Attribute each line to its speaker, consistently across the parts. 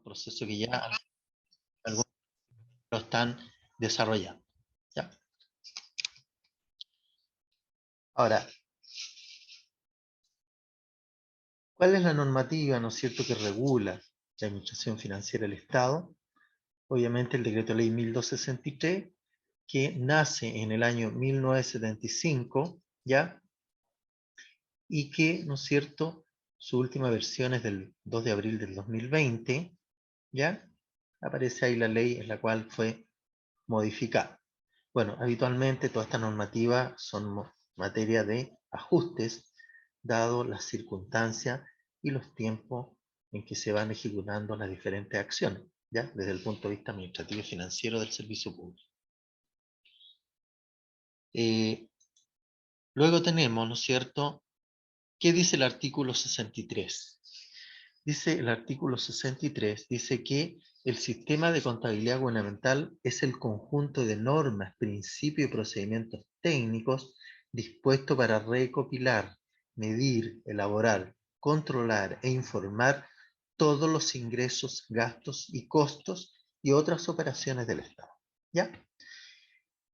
Speaker 1: proceso que ya algunos lo están desarrollando. ¿Ya? Ahora, ¿cuál es la normativa, ¿no es cierto?, que regula la administración financiera del Estado? Obviamente el decreto ley 1263, que nace en el año 1975, ¿ya? Y que, ¿no es cierto?, su última versión es del 2 de abril del 2020, ¿ya? Aparece ahí la ley en la cual fue modificada. Bueno, habitualmente toda esta normativa son materia de ajustes, dado las circunstancias y los tiempos en que se van ejecutando las diferentes acciones, ¿ya? Desde el punto de vista administrativo y financiero del servicio público. Luego tenemos, ¿no es cierto?, ¿qué dice el artículo 63? Dice el artículo 63, dice que el sistema de contabilidad gubernamental es el conjunto de normas, principios y procedimientos técnicos dispuestos para recopilar, medir, elaborar, controlar e informar todos los ingresos, gastos y costos y otras operaciones del Estado. ¿Ya?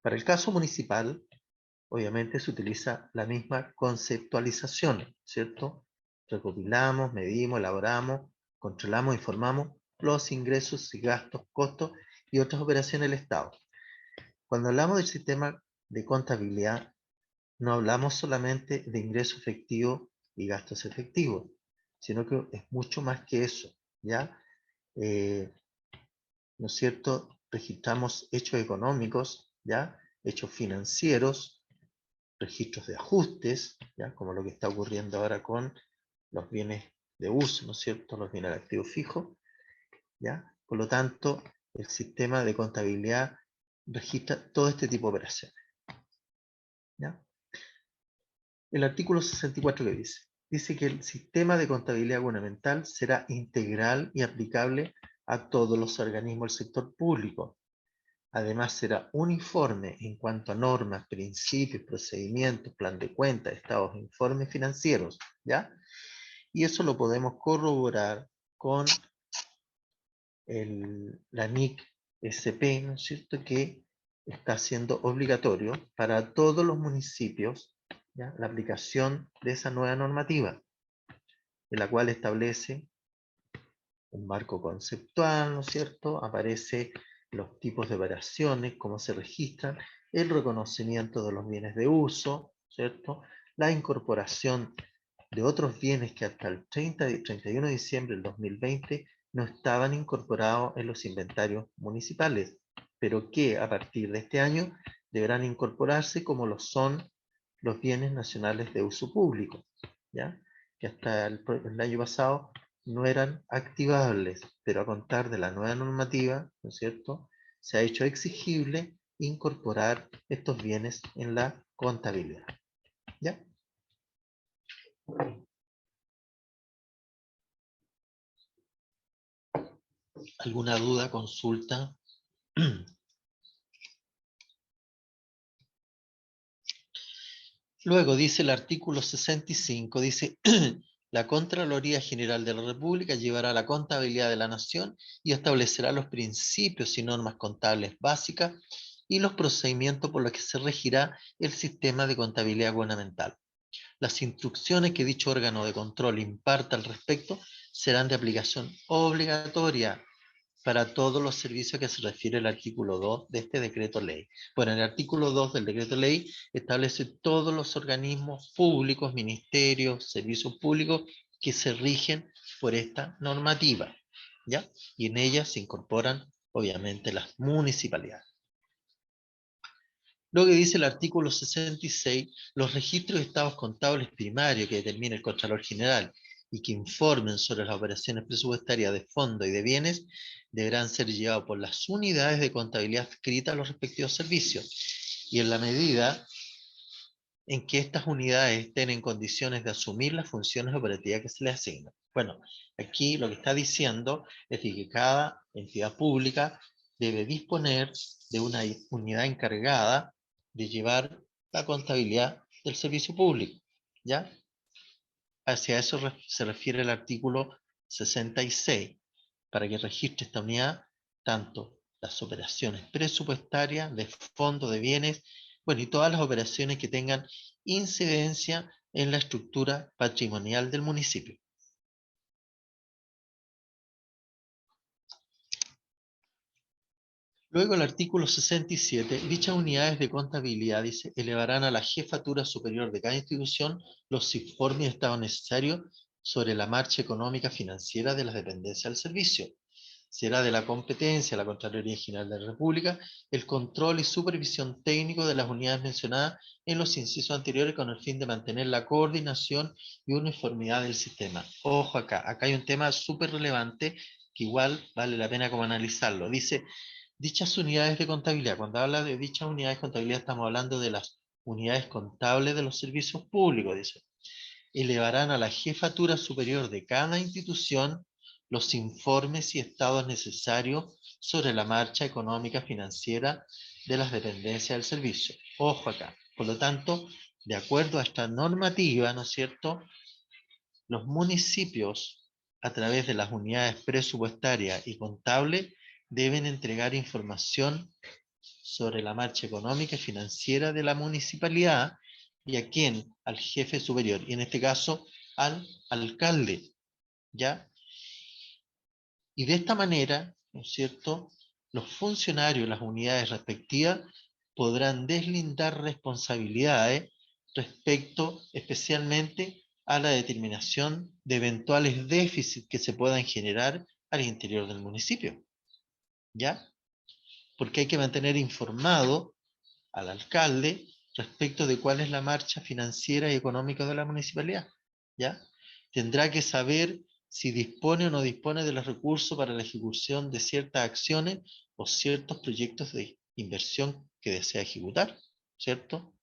Speaker 1: Para el caso municipal, obviamente se utiliza la misma conceptualización, ¿cierto? Recopilamos, medimos, elaboramos, controlamos, informamos los ingresos y gastos, costos y otras operaciones del Estado. Cuando hablamos del sistema de contabilidad, no hablamos solamente de ingresos efectivos y gastos efectivos, sino que es mucho más que eso, ¿ya? ¿No es cierto? Registramos hechos económicos, ¿ya? Hechos financieros, registros de ajustes, ¿ya? Como lo que está ocurriendo ahora con los bienes de uso, ¿no es cierto?, los bienes de activo fijo, ¿ya? Por lo tanto, el sistema de contabilidad registra todo este tipo de operaciones, ¿ya? El artículo 64, ¿qué dice? Dice que el sistema de contabilidad gubernamental será integral y aplicable a todos los organismos del sector público. Además, será uniforme en cuanto a normas, principios, procedimientos, plan de cuentas, estados, informes financieros, ¿ya? Y eso lo podemos corroborar con la NIC SP, ¿no es cierto?, que está siendo obligatorio para todos los municipios, ¿ya?, la aplicación de esa nueva normativa, en la cual establece un marco conceptual, ¿no es cierto? Aparece los tipos de operaciones, cómo se registran, el reconocimiento de los bienes de uso, ¿cierto? La incorporación de otros bienes que hasta el 31 de diciembre del 2020 no estaban incorporados en los inventarios municipales, pero que a partir de este año deberán incorporarse como lo son los bienes nacionales de uso público, ¿ya? Que hasta el año pasado no eran activables, pero a contar de la nueva normativa, ¿no es cierto?, se ha hecho exigible incorporar estos bienes en la contabilidad. ¿Ya? ¿Alguna duda, consulta? Luego dice el artículo 65, dice, la Contraloría General de la República llevará la contabilidad de la Nación y establecerá los principios y normas contables básicas y los procedimientos por los que se regirá el sistema de contabilidad gubernamental. Las instrucciones que dicho órgano de control imparta al respecto serán de aplicación obligatoria para todos los servicios que se refiere el artículo 2 de este decreto ley. Bueno, el artículo 2 del decreto ley establece todos los organismos públicos, ministerios, servicios públicos que se rigen por esta normativa, ¿ya? Y en ella se incorporan, obviamente, las municipalidades. Lo que dice el artículo 66, los registros de estados contables primarios que determina el Contralor General y que informen sobre las operaciones presupuestarias de fondos y de bienes deberán ser llevados por las unidades de contabilidad adscritas a los respectivos servicios. Y en la medida en que estas unidades estén en condiciones de asumir las funciones operativas que se les asignan. Bueno, aquí lo que está diciendo es que cada entidad pública debe disponer de una unidad encargada de llevar la contabilidad del servicio público, ¿ya? Hacia eso se refiere el artículo 66. para que registre esta unidad tanto las operaciones presupuestarias, de fondos, de bienes, bueno, y todas las operaciones que tengan incidencia en la estructura patrimonial del municipio. Luego el artículo 67, dichas unidades de contabilidad, dice, elevarán a la jefatura superior de cada institución los informes de estado necesarios sobre la marcha económica financiera de las dependencias del servicio. Será de la competencia de la Contraloría General de la República el control y supervisión técnico de las unidades mencionadas en los incisos anteriores con el fin de mantener la coordinación y uniformidad del sistema. Ojo acá hay un tema súper relevante que igual vale la pena como analizarlo. Dice, dichas unidades de contabilidad, cuando habla de dichas unidades de contabilidad estamos hablando de las unidades contables de los servicios públicos, dice, elevarán a la jefatura superior de cada institución los informes y estados necesarios sobre la marcha económica financiera de las dependencias del servicio. Ojo acá. Por lo tanto, de acuerdo a esta normativa, ¿no es cierto?, los municipios, a través de las unidades presupuestarias y contables, deben entregar información sobre la marcha económica y financiera de la municipalidad. ¿Y a quién? Al jefe superior, y en este caso al alcalde, ¿ya? Y de esta manera, ¿no es cierto?, los funcionarios de las unidades respectivas podrán deslindar responsabilidades respecto especialmente a la determinación de eventuales déficits que se puedan generar al interior del municipio, ¿ya? Porque hay que mantener informado al alcalde respecto de cuál es la marcha financiera y económica de la municipalidad, ¿ya? Tendrá que saber si dispone o no dispone de los recursos para la ejecución de ciertas acciones o ciertos proyectos de inversión que desea ejecutar, ¿cierto?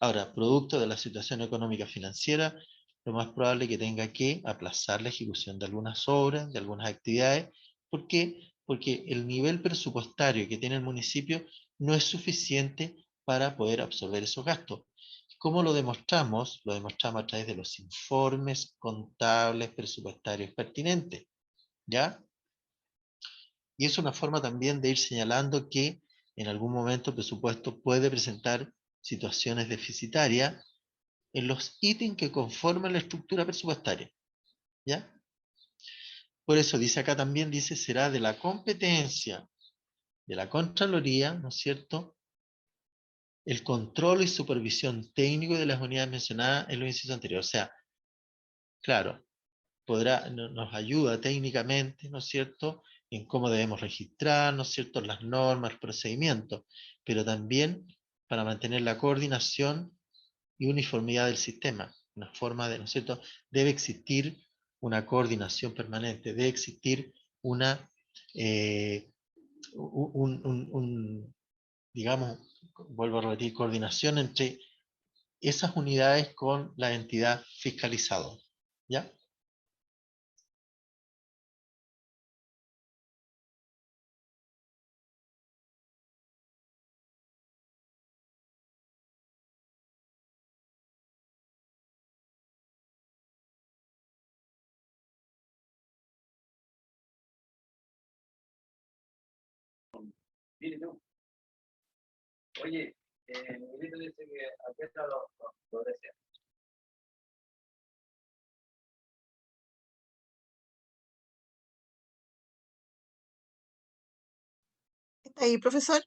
Speaker 1: Ahora, producto de la situación económica financiera, lo más probable es que tenga que aplazar la ejecución de algunas obras, de algunas actividades. ¿Por qué? Porque el nivel presupuestario que tiene el municipio no es suficiente para poder absorber esos gastos. ¿Cómo lo demostramos? Lo demostramos a través de los informes contables presupuestarios pertinentes, ¿ya? Y es una forma también de ir señalando que en algún momento el presupuesto puede presentar situaciones deficitarias en los ítems que conforman la estructura presupuestaria, ¿ya? Por eso dice acá también, dice, será de la competencia de la Contraloría, ¿no es cierto?, el control y supervisión técnico de las unidades mencionadas en los incisos anteriores. O sea, claro, nos ayuda técnicamente, ¿no es cierto?, en cómo debemos registrar, ¿no es cierto?, las normas, los procedimientos, pero también para mantener la coordinación y uniformidad del sistema. Una forma de, ¿no es cierto?, debe existir una coordinación permanente, debe existir una, digamos, vuelvo a repetir, coordinación entre esas unidades con la entidad fiscalizadora, ¿ya?
Speaker 2: Dile tú. Oye, Miguelito dice que aquí están los deseos.
Speaker 3: ¿Está ahí, profesor?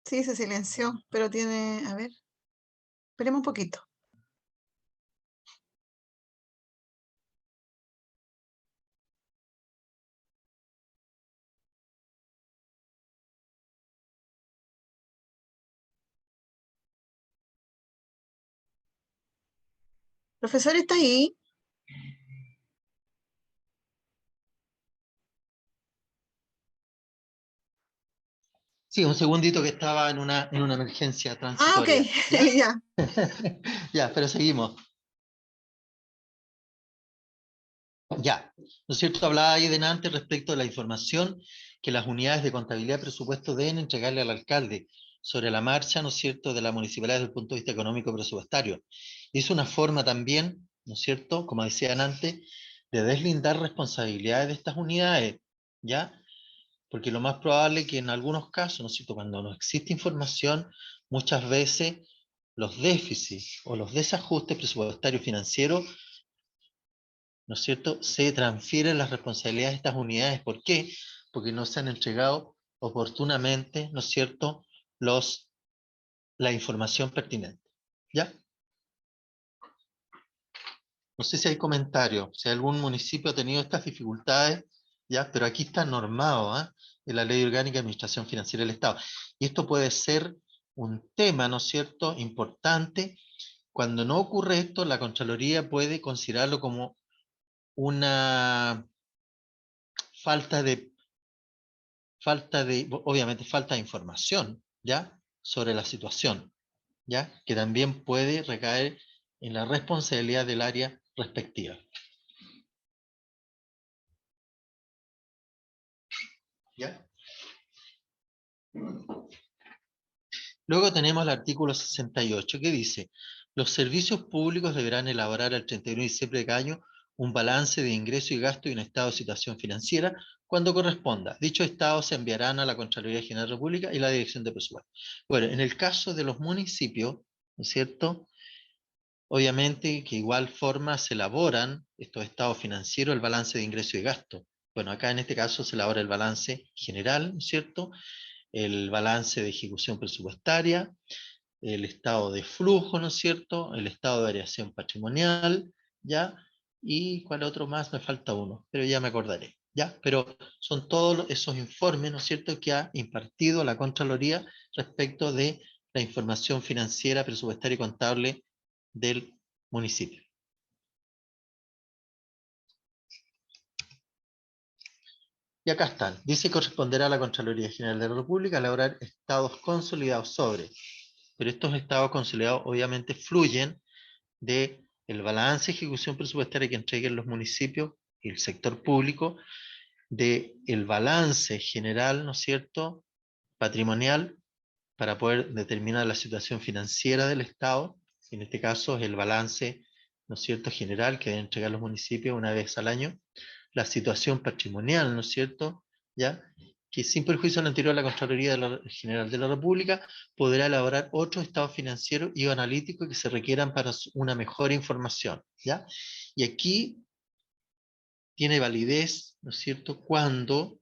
Speaker 3: Sí, se silenció, pero tiene, a ver, esperemos un poquito. Profesor, ¿está ahí?
Speaker 1: Sí, un segundito que estaba en una emergencia
Speaker 3: Ah, ok,
Speaker 1: transitoria. ¿Ya?
Speaker 3: ya.
Speaker 1: Ya, pero seguimos. Ya, ¿no es cierto? Hablaba ahí delante respecto de la información que las unidades de contabilidad y presupuesto deben entregarle al alcalde sobre la marcha, ¿no es cierto?, de la municipalidad desde el punto de vista económico presupuestario. Es una forma también ¿no es cierto? Como decían antes, de deslindar responsabilidades de estas unidades, ¿ya? Porque lo más probable es que en algunos casos, ¿no es cierto?, cuando no existe información, muchas veces los déficits o los desajustes presupuestarios financieros, ¿no es cierto?, se transfieren las responsabilidades de estas unidades. ¿Por qué? Porque no se han entregado oportunamente, ¿no es cierto?, la información pertinente. ¿Ya? No sé si hay comentarios, si algún municipio ha tenido estas dificultades, ¿ya? Pero aquí está normado, ¿ah? En la Ley Orgánica de Administración Financiera del Estado. Y esto puede ser un tema, ¿no es cierto?, importante. Cuando no ocurre esto, la Contraloría puede considerarlo como una obviamente, falta de información, ¿ya?, sobre la situación, ¿ya?, que también puede recaer en la responsabilidad del área respectiva. ¿Ya? Luego tenemos el artículo 68 que dice: los servicios públicos deberán elaborar al 31 de diciembre de cada año un balance de ingreso y gasto y un estado de situación financiera cuando corresponda. Dichos estados se enviarán a la Contraloría General de la República y la Dirección de Presupuesto. Bueno, en el caso de los municipios, ¿no es cierto?, obviamente que igual forma se elaboran estos estados financieros, el balance de ingreso y gasto. Bueno, acá en este caso se elabora el balance general, ¿no es cierto?, el balance de ejecución presupuestaria, el estado de flujo, ¿no es cierto?, el estado de variación patrimonial, ¿ya? Y cuál otro más, me falta uno, pero ya me acordaré, ¿ya? Pero son todos esos informes, ¿no es cierto?, que ha impartido la Contraloría respecto de la información financiera, presupuestaria y contable del municipio. Y acá están. Dice: corresponderá a la Contraloría General de la República elaborar estados consolidados sobre. Pero estos estados consolidados obviamente fluyen de el balance de ejecución presupuestaria que entreguen los municipios y el sector público, de el balance general, ¿no es cierto?, patrimonial, para poder determinar la situación financiera del Estado. En este caso es el balance, ¿no es cierto?, general que deben entregar los municipios una vez al año. La situación patrimonial, ¿no es cierto?, ¿ya?, que sin perjuicio de lo anterior, la Contraloría General de la República podrá elaborar otros estados financieros y analíticos que se requieran para una mejor información, ¿ya? Y aquí tiene validez, ¿no es cierto?, cuando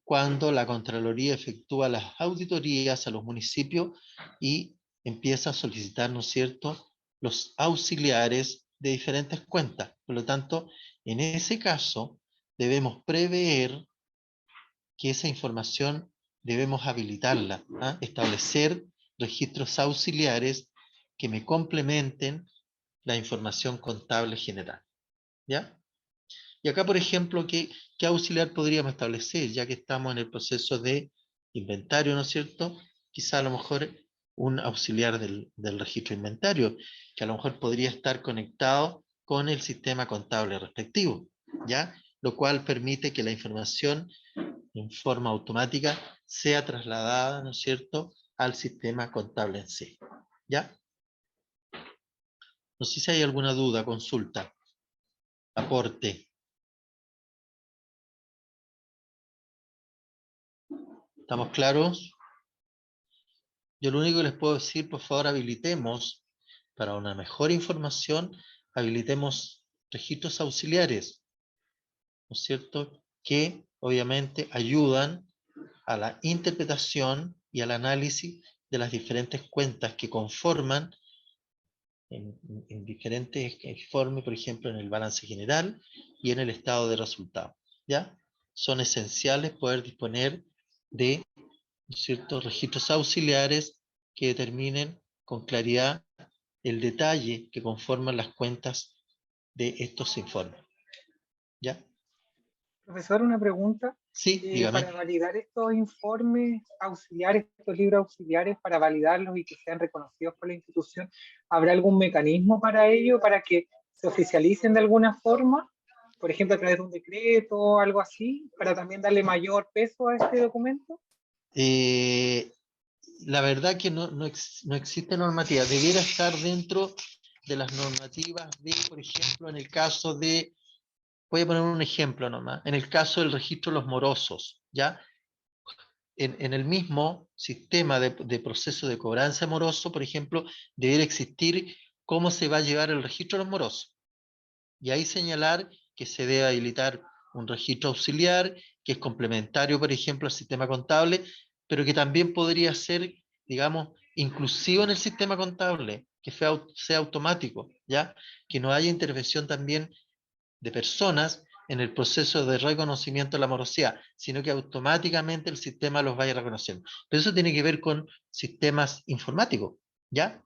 Speaker 1: la Contraloría efectúa las auditorías a los municipios y empieza a solicitar, ¿no es cierto?, los auxiliares de diferentes cuentas. Por lo tanto, en ese caso, debemos prever que esa información debemos habilitarla, ¿ah? Establecer registros auxiliares que me complementen la información contable general, ¿ya? Y acá, por ejemplo, ¿qué auxiliar podríamos establecer? Ya que estamos en el proceso de inventario, ¿no es cierto? Quizá a lo mejor un auxiliar del registro de inventario, que a lo mejor podría estar conectado con el sistema contable respectivo, ¿ya? Lo cual permite que la información en forma automática sea trasladada, ¿no es cierto?, al sistema contable en sí, ¿ya? No sé si hay alguna duda, consulta, aporte. ¿Estamos claros? Yo lo único que les puedo decir, por favor, habilitemos, para una mejor información, habilitemos registros auxiliares, ¿no es cierto?, que obviamente ayudan a la interpretación y al análisis de las diferentes cuentas que conforman en diferentes informes, por ejemplo, en el balance general y en el estado de resultados, ¿ya? Son esenciales poder disponer de, ¿no es cierto?, registros auxiliares que determinen con claridad el detalle que conforman las cuentas de estos informes, ¿ya?
Speaker 4: Profesor, una pregunta.
Speaker 1: Sí, dígame.
Speaker 4: Para validar estos informes auxiliares, estos libros auxiliares, para validarlos y que sean reconocidos por la institución, ¿habrá algún mecanismo para ello, para que se oficialicen de alguna forma? Por ejemplo, a través de un decreto o algo así, para también darle mayor peso a este documento.
Speaker 1: la verdad que no existe normativa. Debiera estar dentro de las normativas de, por ejemplo, en el caso de, voy a poner un ejemplo nomás, en el caso del registro de los morosos, ¿ya? En el mismo sistema de proceso de cobranza moroso, por ejemplo, debiera existir cómo se va a llevar el registro de los morosos. Y ahí señalar que se debe habilitar un registro auxiliar, que es complementario, por ejemplo, al sistema contable, pero que también podría ser, digamos, inclusivo en el sistema contable, que sea automático, ¿ya? Que no haya intervención también de personas en el proceso de reconocimiento de la morosidad, sino que automáticamente el sistema los vaya reconociendo. Pero eso tiene que ver con sistemas informáticos, ¿ya?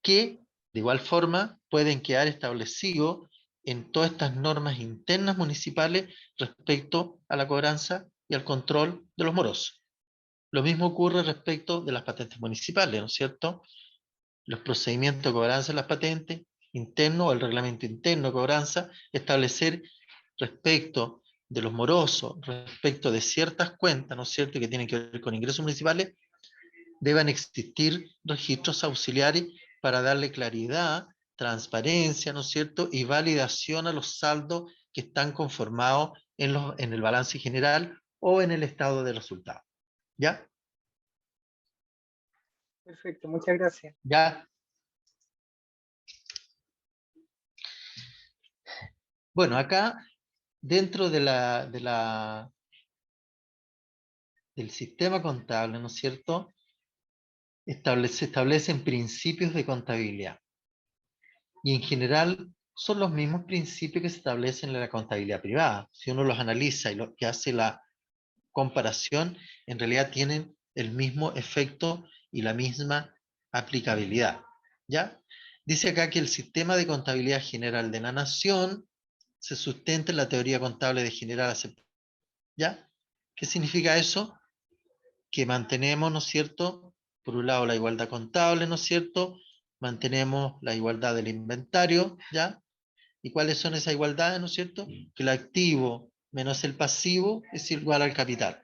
Speaker 1: Que de igual forma pueden quedar establecidos en todas estas normas internas municipales respecto a la cobranza y al control de los morosos. Lo mismo ocurre respecto de las patentes municipales, ¿no es cierto? Los procedimientos de cobranza de las patentes internos o el reglamento interno de cobranza, establecer respecto de los morosos, respecto de ciertas cuentas, ¿no es cierto?, que tienen que ver con ingresos municipales, deben existir registros auxiliares para darle claridad, transparencia, ¿no es cierto?, y validación a los saldos que están conformados en el balance general o en el estado de resultados. ¿Ya?
Speaker 4: Perfecto, muchas gracias.
Speaker 1: Ya. Bueno, acá, dentro del sistema contable, ¿no es cierto?, se establecen principios de contabilidad. Y en general son los mismos principios que se establecen en la contabilidad privada. Si uno los analiza y lo que hace la comparación, en realidad tienen el mismo efecto y la misma aplicabilidad. ¿Ya? Dice acá que el sistema de contabilidad general de la nación se sustenta en la teoría contable de general aceptada. ¿Ya? ¿Qué significa eso? Que mantenemos, ¿no es cierto?, por un lado la igualdad contable, ¿no es cierto?, mantenemos la igualdad del inventario, ¿ya? ¿Y cuáles son esas igualdades, ¿no es cierto? Que el activo menos el pasivo es igual al capital.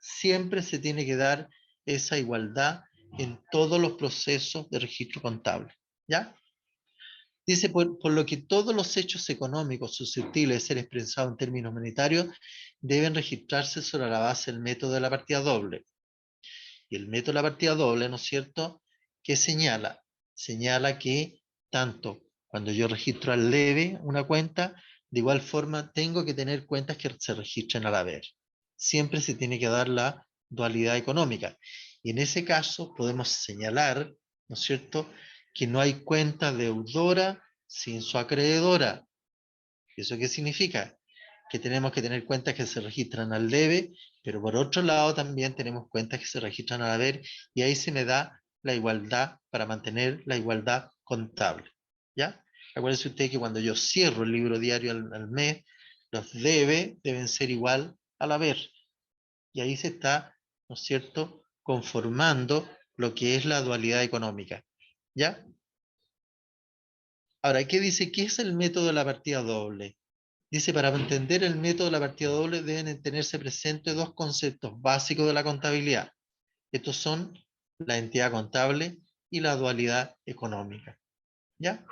Speaker 1: Siempre se tiene que dar esa igualdad en todos los procesos de registro contable, ¿ya? Dice, por lo que todos los hechos económicos susceptibles de ser expresados en términos monetarios deben registrarse sobre la base del método de la partida doble. Y el método de la partida doble, ¿no es cierto?, ¿qué señala? Señala que tanto cuando yo registro al debe una cuenta, de igual forma tengo que tener cuentas que se registren al haber. Siempre se tiene que dar la dualidad económica. Y en ese caso podemos señalar, ¿no es cierto?, que no hay cuenta deudora sin su acreedora. ¿Eso qué significa? Que tenemos que tener cuentas que se registran al debe, pero por otro lado también tenemos cuentas que se registran al haber, y ahí se me da la igualdad para mantener la igualdad contable. ¿Ya? Acuérdense usted que cuando yo cierro el libro diario al mes, los deben ser igual al haber. Y ahí se está, ¿no es cierto?, conformando lo que es la dualidad económica. ¿Ya? Ahora, ¿qué dice? ¿Qué es el método de la partida doble? Dice, para entender el método de la partida doble deben tenerse presentes dos conceptos básicos de la contabilidad. Estos son la entidad contable y la dualidad económica. ¿Ya?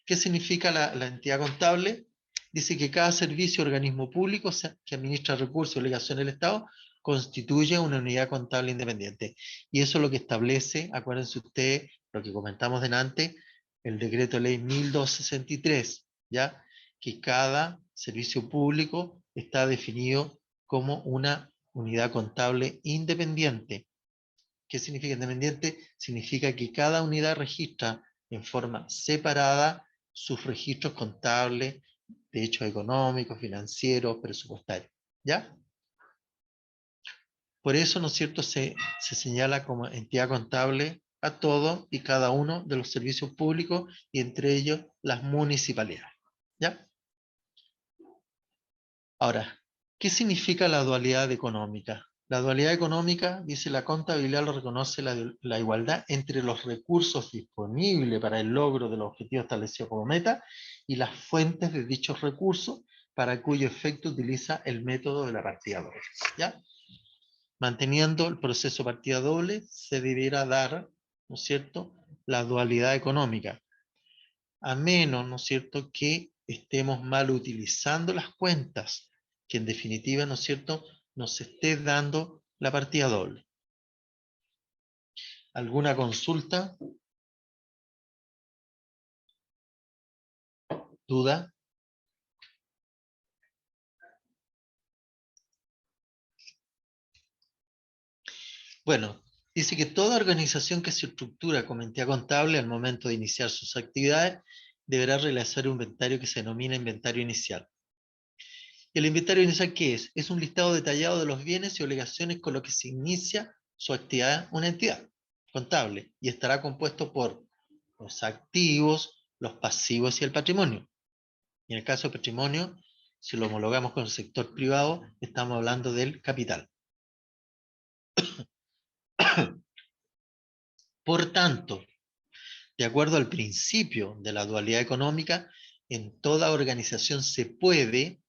Speaker 1: ¿Qué significa la entidad contable? Dice que cada servicio o organismo público que administra recursos y obligaciones del Estado constituye una unidad contable independiente. Y eso es lo que establece, acuérdense ustedes, lo que comentamos delante, el decreto ley 1263, ¿ya? Que cada servicio público está definido como una unidad contable independiente. ¿Qué significa independiente? Significa que cada unidad registra en forma separada sus registros contables, de hechos económicos, financieros, presupuestarios. ¿Ya? Por eso, ¿no es cierto?, se señala como entidad contable a todo y cada uno de los servicios públicos y entre ellos las municipalidades. ¿Ya? Ahora, ¿qué significa la dualidad económica? La dualidad económica, dice la contabilidad, lo reconoce la igualdad entre los recursos disponibles para el logro de los objetivos establecidos como meta y las fuentes de dichos recursos para cuyo efecto utiliza el método de la partida doble. ¿Ya? Manteniendo el proceso partida doble, se debiera dar, ¿no es cierto?, la dualidad económica, a menos, ¿no es cierto?, que estemos mal utilizando las cuentas, que en definitiva, ¿no es cierto?, nos esté dando la partida doble. ¿Alguna consulta? ¿Duda? Bueno, dice que toda organización que se estructura como entidad contable al momento de iniciar sus actividades deberá realizar un inventario que se denomina inventario inicial. ¿El inventario inicial qué es? Es un listado detallado de los bienes y obligaciones con los que se inicia su actividad una entidad contable y estará compuesto por los activos, los pasivos y el patrimonio. Y en el caso del patrimonio, si lo homologamos con el sector privado, estamos hablando del capital. Por tanto, de acuerdo al principio de la dualidad económica, en toda organización se puede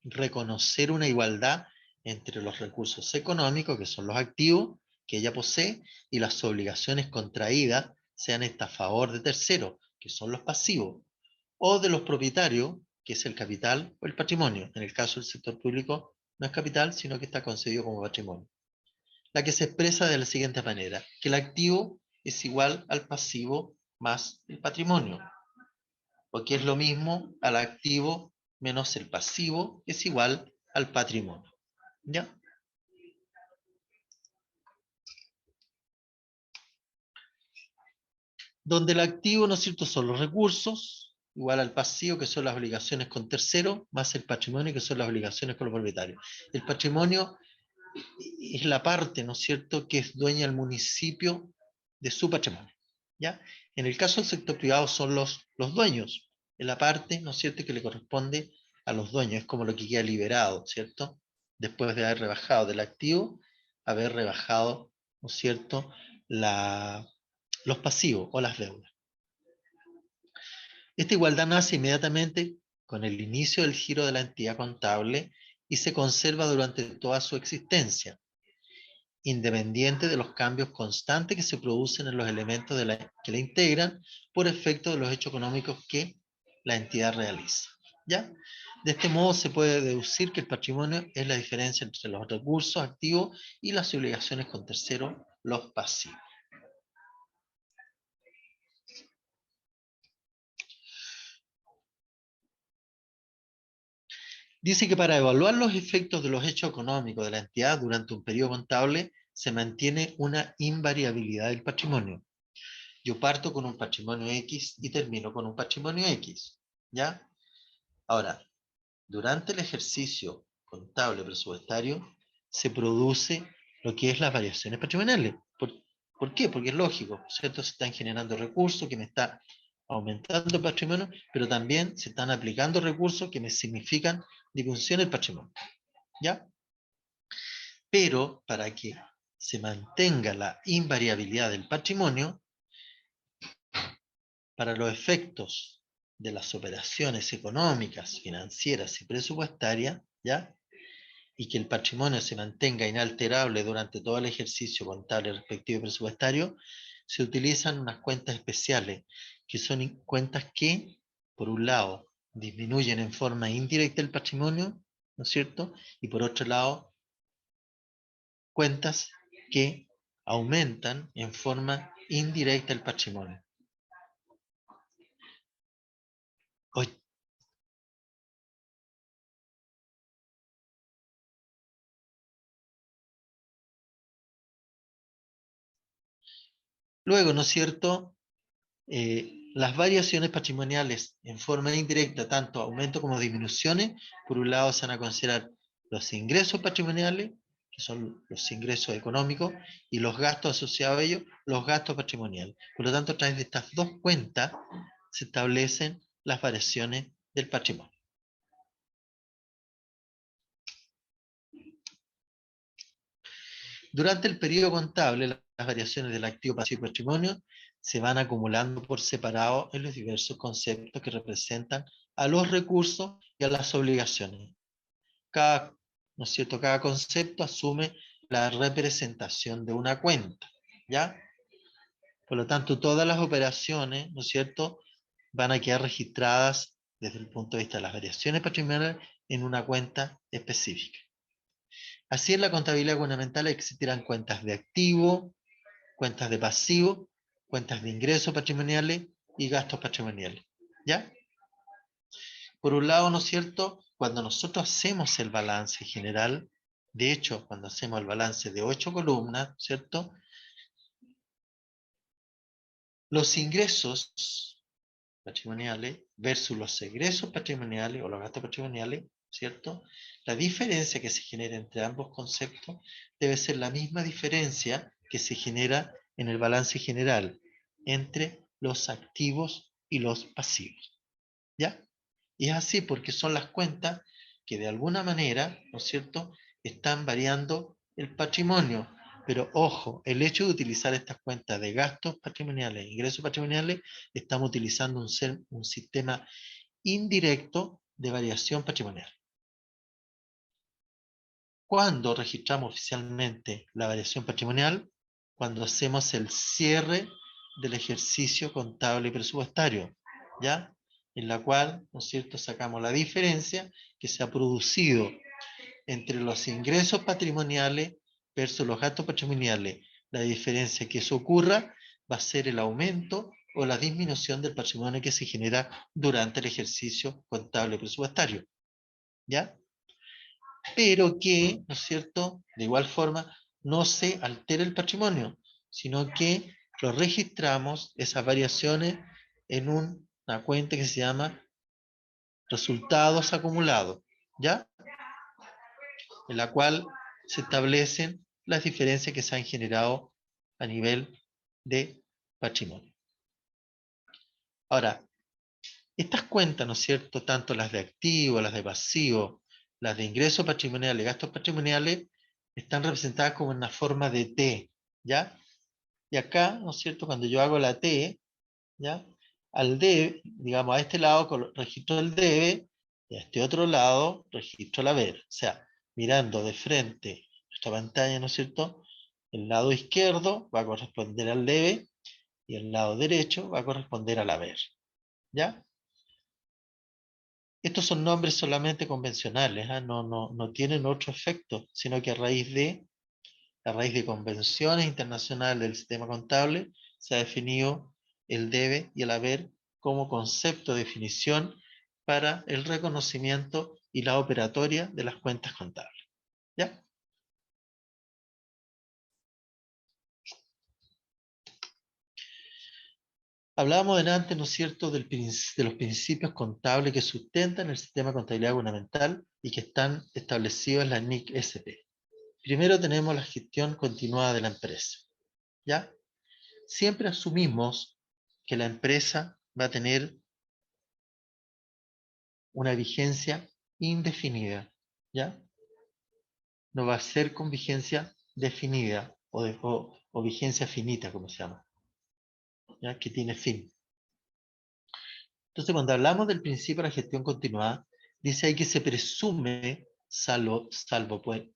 Speaker 1: reconocer una igualdad entre los recursos económicos, que son los activos que ella posee, y las obligaciones contraídas, sean estas a favor de terceros, que son los pasivos, o de los propietarios, que es el capital o el patrimonio. En el caso del sector público no es capital, sino que está concedido como patrimonio. La que se expresa de la siguiente manera, que el activo es igual al pasivo más el patrimonio, o que es lo mismo al activo menos el pasivo es igual al patrimonio. ¿Ya? Donde el activo, ¿no es cierto?, son los recursos, igual al pasivo, que son las obligaciones con terceros, más el patrimonio, que son las obligaciones con los propietarios. El patrimonio es la parte, ¿no es cierto?, que es dueña del municipio de su patrimonio. ¿Ya? En el caso del sector privado son los dueños, en la parte, ¿no es cierto?, que le corresponde a los dueños, es como lo que queda liberado, ¿cierto?, después de haber rebajado del activo, haber rebajado, ¿no es cierto?, los pasivos o las deudas. Esta igualdad nace inmediatamente con el inicio del giro de la entidad contable y se conserva durante toda su existencia, independiente de los cambios constantes que se producen en los elementos que la integran por efecto de los hechos económicos que la entidad realiza. ¿Ya? De este modo se puede deducir que el patrimonio es la diferencia entre los recursos activos y las obligaciones con terceros, los pasivos. Dice que para evaluar los efectos de los hechos económicos de la entidad durante un periodo contable se mantiene una invariabilidad del patrimonio. Yo parto con un patrimonio X y termino con un patrimonio X. ¿Ya? Ahora, durante el ejercicio contable presupuestario se produce lo que es las variaciones patrimoniales. ¿Por qué? Porque es lógico, ¿cierto? Se están generando recursos que me están aumentando el patrimonio, pero también se están aplicando recursos que me significan disminución del patrimonio. ¿Ya? Pero para que se mantenga la invariabilidad del patrimonio, para los efectos de las operaciones económicas, financieras y presupuestarias, ¿ya?, y que el patrimonio se mantenga inalterable durante todo el ejercicio contable respectivo y presupuestario, se utilizan unas cuentas especiales, que son cuentas que, por un lado, disminuyen en forma indirecta el patrimonio, ¿no es cierto?, y por otro lado, cuentas que aumentan en forma indirecta el patrimonio. Luego, ¿no es cierto?, las variaciones patrimoniales en forma indirecta, tanto aumento como disminuciones, por un lado se van a considerar los ingresos patrimoniales, que son los ingresos económicos, y los gastos asociados a ellos, los gastos patrimoniales. Por lo tanto, a través de estas dos cuentas se establecen las variaciones del patrimonio. Durante el periodo contable, las variaciones del activo, pasivo y patrimonio se van acumulando por separado en los diversos conceptos que representan a los recursos y a las obligaciones. ¿No es cierto? Cada concepto asume la representación de una cuenta, ¿ya? Por lo tanto, todas las operaciones, ¿no es cierto?, van a quedar registradas desde el punto de vista de las variaciones patrimoniales en una cuenta específica. Así en la contabilidad gubernamental existirán cuentas de activo, cuentas de pasivo, cuentas de ingresos patrimoniales y gastos patrimoniales, ¿ya? Por un lado, ¿no es cierto?, cuando nosotros hacemos el balance general, de hecho, cuando hacemos el balance de 8 columnas, ¿cierto?, los ingresos patrimoniales versus los egresos patrimoniales o los gastos patrimoniales, ¿cierto? La diferencia que se genera entre ambos conceptos debe ser la misma diferencia que se genera en el balance general entre los activos y los pasivos, ¿ya? Y es así porque son las cuentas que de alguna manera, ¿no es cierto?, están variando el patrimonio. Pero ojo, el hecho de utilizar estas cuentas de gastos patrimoniales e ingresos patrimoniales, estamos utilizando un sistema indirecto de variación patrimonial. ¿Cuándo registramos oficialmente la variación patrimonial? Cuando hacemos el cierre del ejercicio contable y presupuestario, ¿ya? En la cual, ¿no es cierto?, sacamos la diferencia que se ha producido entre los ingresos patrimoniales versus los gastos patrimoniales. La diferencia que eso ocurra va a ser el aumento o la disminución del patrimonio que se genera durante el ejercicio contable y presupuestario, ¿ya? Pero que, ¿no es cierto?, de igual forma, no se altera el patrimonio, sino que lo registramos, esas variaciones, en una cuenta que se llama resultados acumulados, ¿ya? En la cual se establecen las diferencias que se han generado a nivel de patrimonio. Ahora, estas cuentas, ¿no es cierto?, tanto las de activos, las de pasivos, las de ingresos patrimoniales y gastos patrimoniales, están representadas como una forma de T, ¿ya? Y acá, ¿no es cierto?, cuando yo hago la T, ¿ya?, al debe, digamos, a este lado registro el debe, y a este otro lado registro el haber. O sea, mirando de frente nuestra pantalla, ¿no es cierto?, el lado izquierdo va a corresponder al debe y el lado derecho va a corresponder al haber, ¿ya? Estos son nombres solamente convencionales, ¿eh? No tienen otro efecto, sino que a raíz de convenciones internacionales del sistema contable se ha definido el debe y el haber como concepto de definición para el reconocimiento y la operatoria de las cuentas contables, ¿ya? Hablábamos antes, ¿no es cierto?, de los principios contables que sustentan el sistema de contabilidad gubernamental y que están establecidos en la NIC-SP. Primero tenemos la gestión continuada de la empresa, ¿ya? Siempre asumimos que la empresa va a tener una vigencia indefinida, ¿ya? No va a ser con vigencia definida o vigencia finita, como se llama, ¿ya?, que tiene fin. Entonces, cuando hablamos del principio de la gestión continuada, dice ahí que se presume, salvo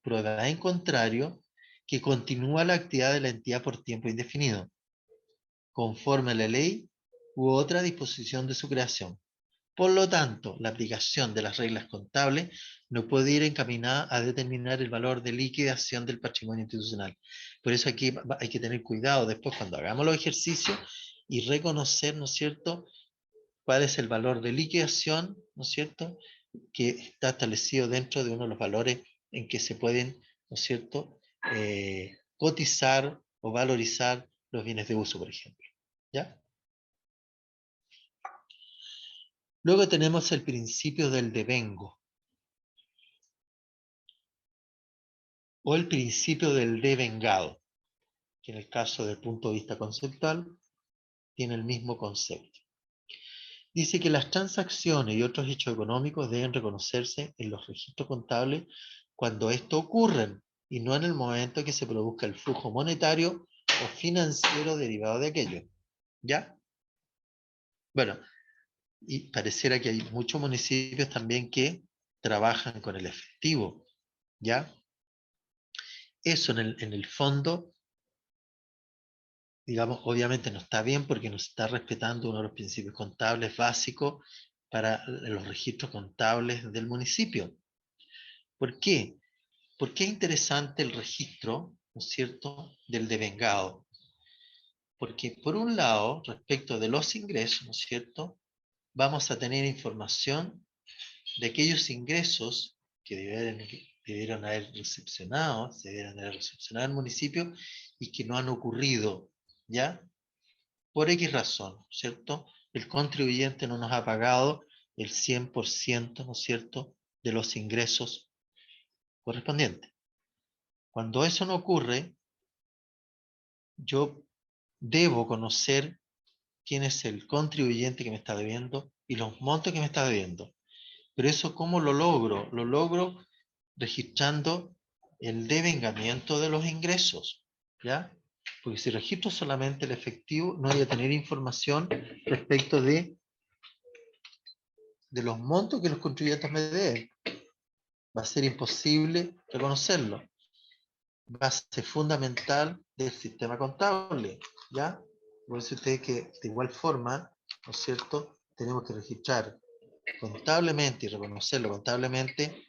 Speaker 1: prueba en contrario, que continúa la actividad de la entidad por tiempo indefinido, conforme a la ley u otra disposición de su creación. Por lo tanto, la aplicación de las reglas contables no puede ir encaminada a determinar el valor de liquidación del patrimonio institucional. Por eso aquí hay que tener cuidado después cuando hagamos los ejercicios y reconocer, ¿no es cierto?, cuál es el valor de liquidación, ¿no es cierto?, que está establecido dentro de uno de los valores en que se pueden, ¿no es cierto?, cotizar o valorizar los bienes de uso, por ejemplo, ¿ya? Luego tenemos el principio del devengo, o el principio del devengado, que en el caso del punto de vista conceptual tiene el mismo concepto. Dice que las transacciones y otros hechos económicos deben reconocerse en los registros contables cuando esto ocurre, y no en el momento en que se produzca el flujo monetario o financiero derivado de aquello, ¿ya? Bueno, y pareciera que hay muchos municipios también que trabajan con el efectivo, ¿ya? eso en el fondo, digamos, obviamente no está bien porque no se está respetando uno de los principios contables básicos para los registros contables del municipio. ¿Por qué? Porque es interesante el registro, ¿no es cierto?, del devengado. Porque por un lado, respecto de los ingresos, ¿no es cierto?, vamos a tener información de aquellos ingresos que debieron haber recepcionado, se debieron haber recepcionado en el municipio y que no han ocurrido, ¿ya? Por X razón, ¿cierto? El contribuyente no nos ha pagado el 100%, ¿no es cierto?, de los ingresos correspondientes. Cuando eso no ocurre, yo debo conocer quién es el contribuyente que me está debiendo y los montos que me está debiendo. Pero eso, ¿cómo lo logro? Lo logro registrando el devengamiento de los ingresos, ¿ya? Porque si registro solamente el efectivo, no voy a tener información respecto de los montos que los contribuyentes me deben. Va a ser imposible reconocerlo. Base fundamental del sistema contable, ¿ya? Por eso ustedes que de igual forma, ¿no es cierto?, tenemos que registrar contablemente y reconocerlo contablemente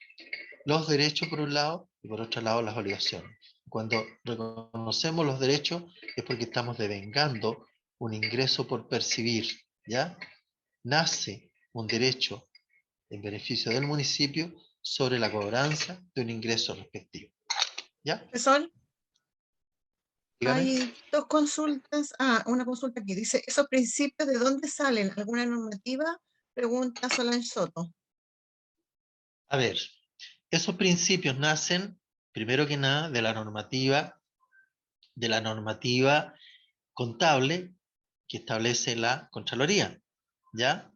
Speaker 1: los derechos por un lado y por otro lado las obligaciones. Cuando reconocemos los derechos es porque estamos devengando un ingreso por percibir, ¿ya? Nace un derecho en beneficio del municipio sobre la cobranza de un ingreso respectivo, ¿ya?
Speaker 3: Profesor,
Speaker 1: Dígame.
Speaker 3: hay dos consultas. Una consulta aquí. Dice, ¿esos principios de dónde salen? ¿Alguna normativa? Pregunta Solange Soto.
Speaker 1: A ver, esos principios nacen, primero que nada, de la normativa contable que establece la Contraloría, ¿ya?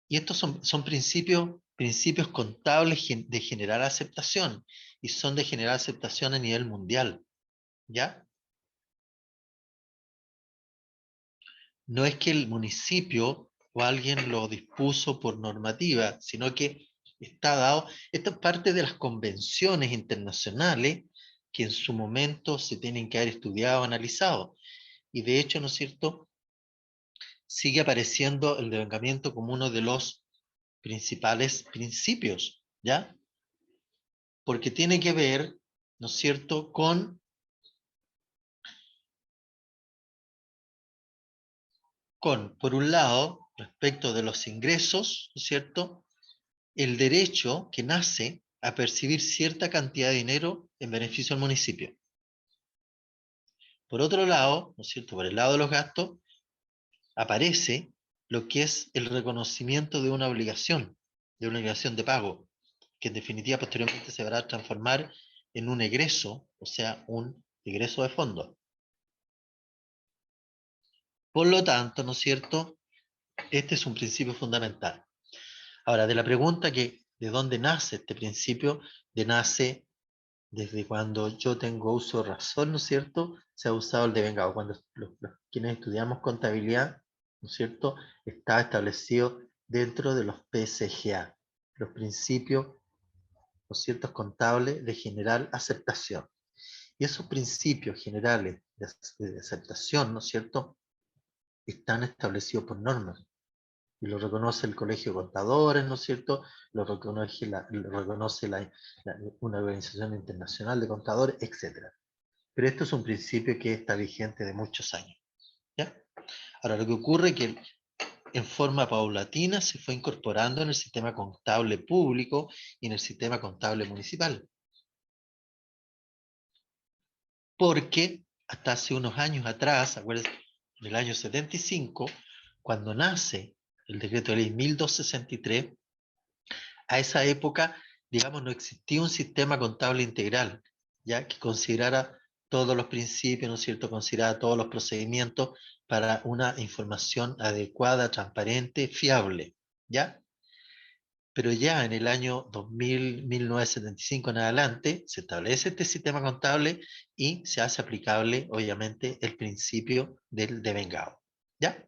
Speaker 1: Y estos son principios contables de general aceptación, y son de general aceptación a nivel mundial, ¿ya? No es que el municipio o alguien lo dispuso por normativa, sino que está dado, esto es parte de las convenciones internacionales que en su momento se tienen que haber estudiado, analizado. Y de hecho, ¿no es cierto?, sigue apareciendo el devengamiento como uno de los principales principios, ¿ya? Porque tiene que ver, ¿no es cierto?, con por un lado, respecto de los ingresos, ¿no es cierto?, el derecho que nace a percibir cierta cantidad de dinero en beneficio del municipio. Por otro lado, ¿no es cierto?, por el lado de los gastos, aparece lo que es el reconocimiento de una obligación de pago, que en definitiva posteriormente se va a transformar en un egreso, o sea, un egreso de fondos. Por lo tanto, ¿no es cierto?, este es un principio fundamental. Ahora, de la pregunta que de dónde nace este principio, nace desde cuando yo tengo uso de razón, ¿no es cierto?, se ha usado el devengado. Cuando quienes estudiamos contabilidad, ¿no es cierto?, está establecido dentro de los PSGA, los principios, ¿no es cierto?, contables de general aceptación. Y esos principios generales de aceptación, ¿no es cierto?, están establecidos por normas. Y lo reconoce el Colegio de Contadores, ¿no es cierto? Lo reconoce una organización internacional de contadores, etc. Pero esto es un principio que está vigente de muchos años, ¿ya? Ahora, lo que ocurre es que en forma paulatina se fue incorporando en el sistema contable público y en el sistema contable municipal. Porque hasta hace unos años atrás, acuérdense, en el año 75, cuando nace el decreto de ley 1263, a esa época, digamos, no existía un sistema contable integral, ya que considerara todos los principios, ¿no es cierto?, considerara todos los procedimientos para una información adecuada, transparente, fiable, ¿ya? Pero ya en el año 2000, 1975 en adelante, se establece este sistema contable y se hace aplicable, obviamente, el principio del devengado, ¿ya?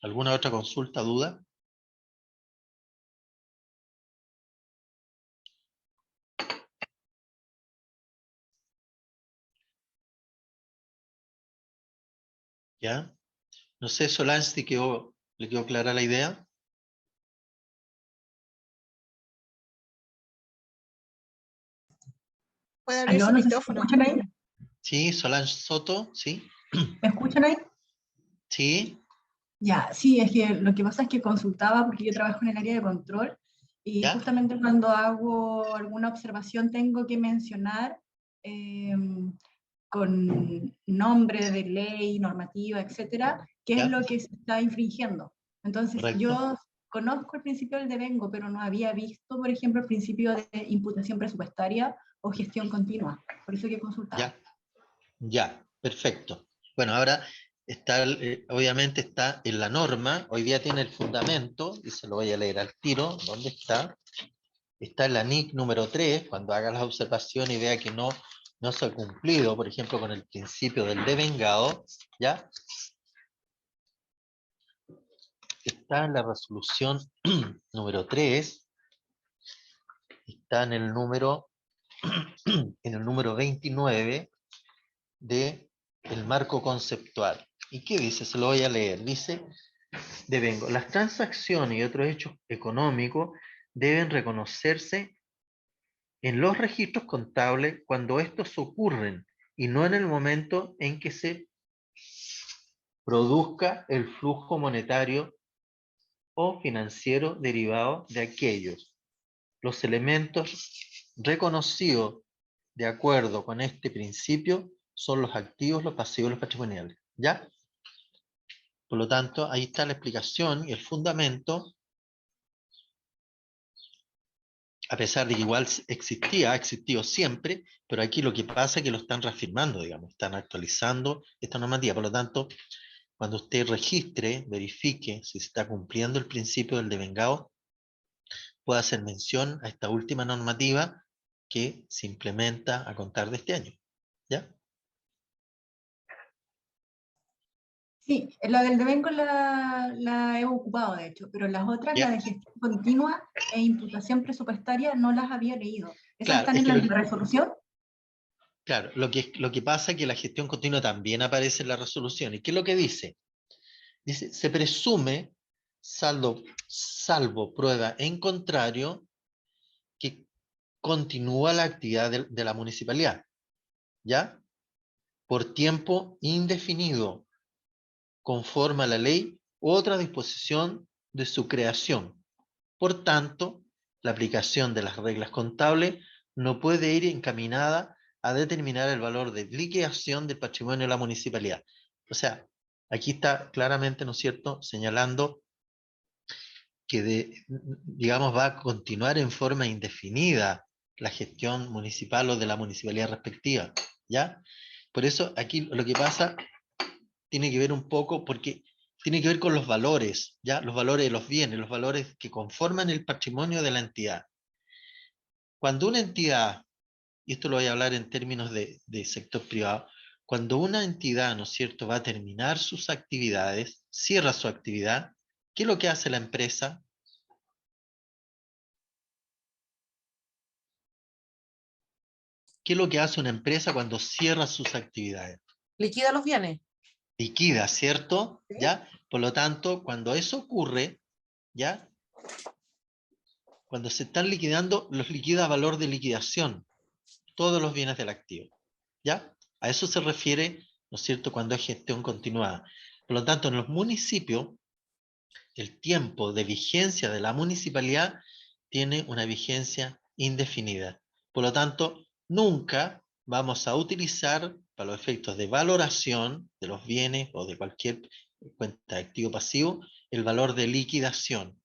Speaker 1: ¿Alguna otra consulta, duda? ¿Ya? No sé, Solange, si le quedó clara la idea.
Speaker 3: Puede abrir
Speaker 5: Aló,
Speaker 3: su
Speaker 5: no sé si me
Speaker 3: micrófono.
Speaker 5: escuchan ahí.
Speaker 1: Sí, Solange Soto, ¿sí?
Speaker 5: ¿Me escuchan ahí?
Speaker 1: Sí,
Speaker 5: Ya, sí, es que lo que pasa es que consultaba porque yo trabajo en el área de control y
Speaker 1: ¿ya?
Speaker 5: justamente cuando hago alguna observación tengo que mencionar con nombre de ley, normativa, etcétera, qué es
Speaker 1: ¿Ya?
Speaker 5: lo que se está infringiendo. Entonces,
Speaker 1: Correcto.
Speaker 5: yo conozco el principio del devengo, pero no había visto, por ejemplo, el principio de imputación presupuestaria o gestión continua. Por eso hay que consultar.
Speaker 1: Ya, ya, perfecto. Bueno, ahora está, obviamente está en la norma, hoy día tiene el fundamento, y se lo voy a leer al tiro, ¿dónde está? Está en la NIC número 3, cuando haga las observaciones y vea que no se ha cumplido, por ejemplo, con el principio del devengado, ¿ya? Está en la resolución número 3, está en el número, en el número 29 de el marco conceptual. ¿Y qué dice? Se lo voy a leer. Dice, devengo, las transacciones y otros hechos económicos deben reconocerse en los registros contables cuando estos ocurren y no en el momento en que se produzca el flujo monetario o financiero derivado de aquellos. Los elementos reconocidos de acuerdo con este principio son los activos, los pasivos y los patrimoniales. ¿Ya? Por lo tanto, ahí está la explicación y el fundamento, a pesar de que igual existía, ha existido siempre, pero aquí lo que pasa es que lo están reafirmando, digamos, están actualizando esta normativa. Por lo tanto, cuando usted registre, verifique si se está cumpliendo el principio del devengado, puede hacer mención a esta última normativa que se implementa a contar de este año. ¿Ya?
Speaker 5: Sí, la del devengo la he ocupado, de hecho, pero las otras,
Speaker 1: ¿Ya?
Speaker 5: la de gestión continua e imputación presupuestaria, no las había leído. ¿Esas
Speaker 1: Claro,
Speaker 5: están
Speaker 1: es
Speaker 5: en
Speaker 1: que
Speaker 5: la resolución?
Speaker 1: claro, lo que pasa es que la gestión continua también aparece en la resolución. ¿Y qué es lo que dice? Dice, se presume, salvo prueba en contrario, que continúa la actividad de la municipalidad, ¿ya? Por tiempo indefinido, conforme a la ley u otra disposición de su creación. Por tanto, la aplicación de las reglas contables no puede ir encaminada a determinar el valor de liquidación del patrimonio de la municipalidad. O sea, aquí está claramente, ¿no es cierto?, señalando que, digamos, va a continuar en forma indefinida la gestión municipal o de la municipalidad respectiva, ¿ya? Por eso aquí lo que pasa tiene que ver un poco, porque tiene que ver con los valores, ¿ya? Los valores de los bienes, los valores que conforman el patrimonio de la entidad. Cuando una entidad, y esto lo voy a hablar en términos de sector privado, cuando una entidad, ¿no es cierto?, va a terminar sus actividades, cierra su actividad, ¿qué es lo que hace la empresa? ¿Qué es lo que hace una empresa cuando cierra sus actividades?
Speaker 6: Liquida los bienes.
Speaker 1: Liquida, ¿cierto?
Speaker 6: ¿Sí?
Speaker 1: ¿Ya? Por lo tanto, cuando eso ocurre, ¿ya? Cuando se están liquidando, los liquida a valor de liquidación, todos los bienes del activo, ¿ya? A eso se refiere, ¿no es cierto?, cuando es gestión continuada. Por lo tanto, en los municipios, el tiempo de vigencia de la municipalidad tiene una vigencia indefinida. Por lo tanto, nunca vamos a utilizar, para los efectos de valoración de los bienes o de cualquier cuenta de activo pasivo, el valor de liquidación,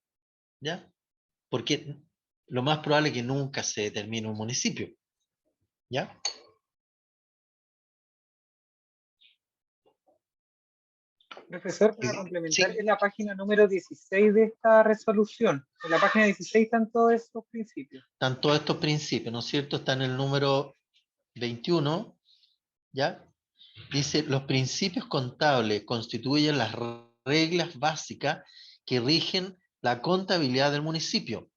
Speaker 1: ¿ya? Porque lo más probable es que nunca se determine un municipio, ¿ya?
Speaker 4: Profesor, para complementar,
Speaker 1: Sí,
Speaker 4: es la página número 16 de esta resolución. En la página 16 están todos estos principios.
Speaker 1: están todos estos principios, ¿no es cierto? Está en el número 21, ¿ya? Dice, los principios contables constituyen las reglas básicas que rigen la contabilidad del municipio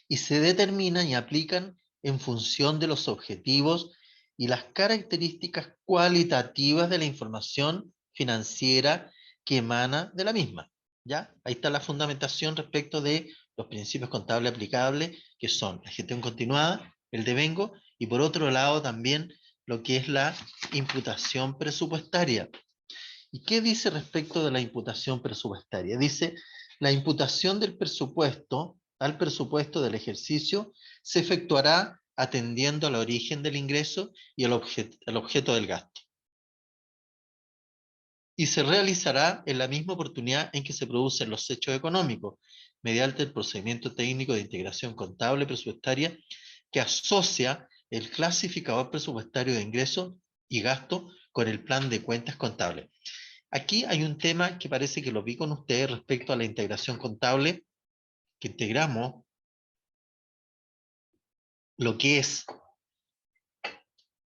Speaker 1: y se determinan y aplican en función de los objetivos y las características cualitativas de la información financiera que emana de la misma. ¿Ya? Ahí está la fundamentación respecto de los principios contables aplicables, que son la gestión continuada, el devengo, y por otro lado también lo que es la imputación presupuestaria. ¿Y qué dice respecto de la imputación presupuestaria? Dice, la imputación del presupuesto al presupuesto del ejercicio se efectuará atendiendo al origen del ingreso y al objeto del gasto. Y se realizará en la misma oportunidad en que se producen los hechos económicos, mediante el procedimiento técnico de integración contable presupuestaria que asocia el clasificador presupuestario de ingresos y gasto con el plan de cuentas contables. Aquí hay un tema que parece que lo vi con ustedes respecto a la integración contable, que integramos lo que es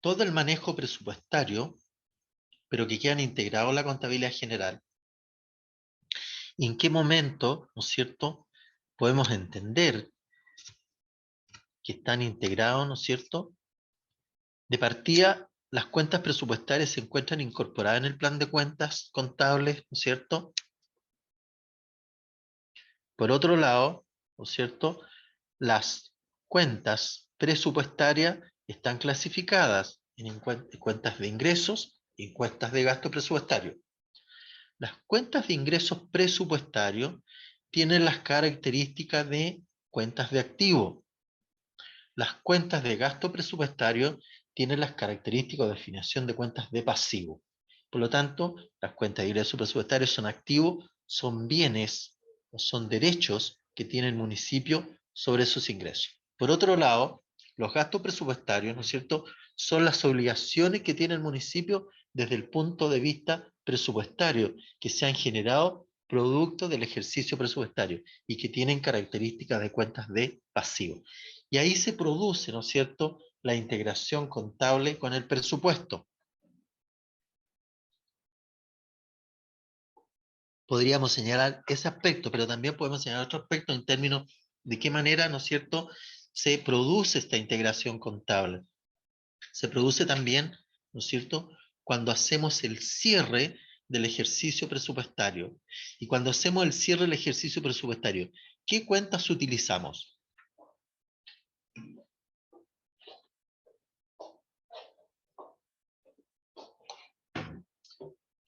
Speaker 1: todo el manejo presupuestario, pero que quedan integrados en la contabilidad general. ¿Y en qué momento, no es cierto?, podemos entender que están integrados, ¿no es cierto? De partida, las cuentas presupuestarias se encuentran incorporadas en el plan de cuentas contables, ¿no es cierto? Por otro lado, ¿no es cierto?, las cuentas presupuestarias están clasificadas en cuentas de ingresos y en cuentas de gasto presupuestario. Las cuentas de ingresos presupuestarios tienen las características de cuentas de activo. Las cuentas de gasto presupuestario tienen las características de definición de cuentas de pasivo. Por lo tanto, las cuentas de ingresos presupuestarios son activos, son bienes o son derechos que tiene el municipio sobre esos ingresos. Por otro lado, los gastos presupuestarios, ¿no es cierto?, son las obligaciones que tiene el municipio desde el punto de vista presupuestario, que se han generado producto del ejercicio presupuestario y que tienen características de cuentas de pasivo. Y ahí se produce, ¿no es cierto?, la integración contable con el presupuesto. Podríamos señalar ese aspecto, pero también podemos señalar otro aspecto en términos de qué manera, ¿no es cierto?, se produce esta integración contable. Se produce también, ¿no es cierto?, cuando hacemos el cierre del ejercicio presupuestario. Y cuando hacemos el cierre del ejercicio presupuestario, ¿qué cuentas utilizamos?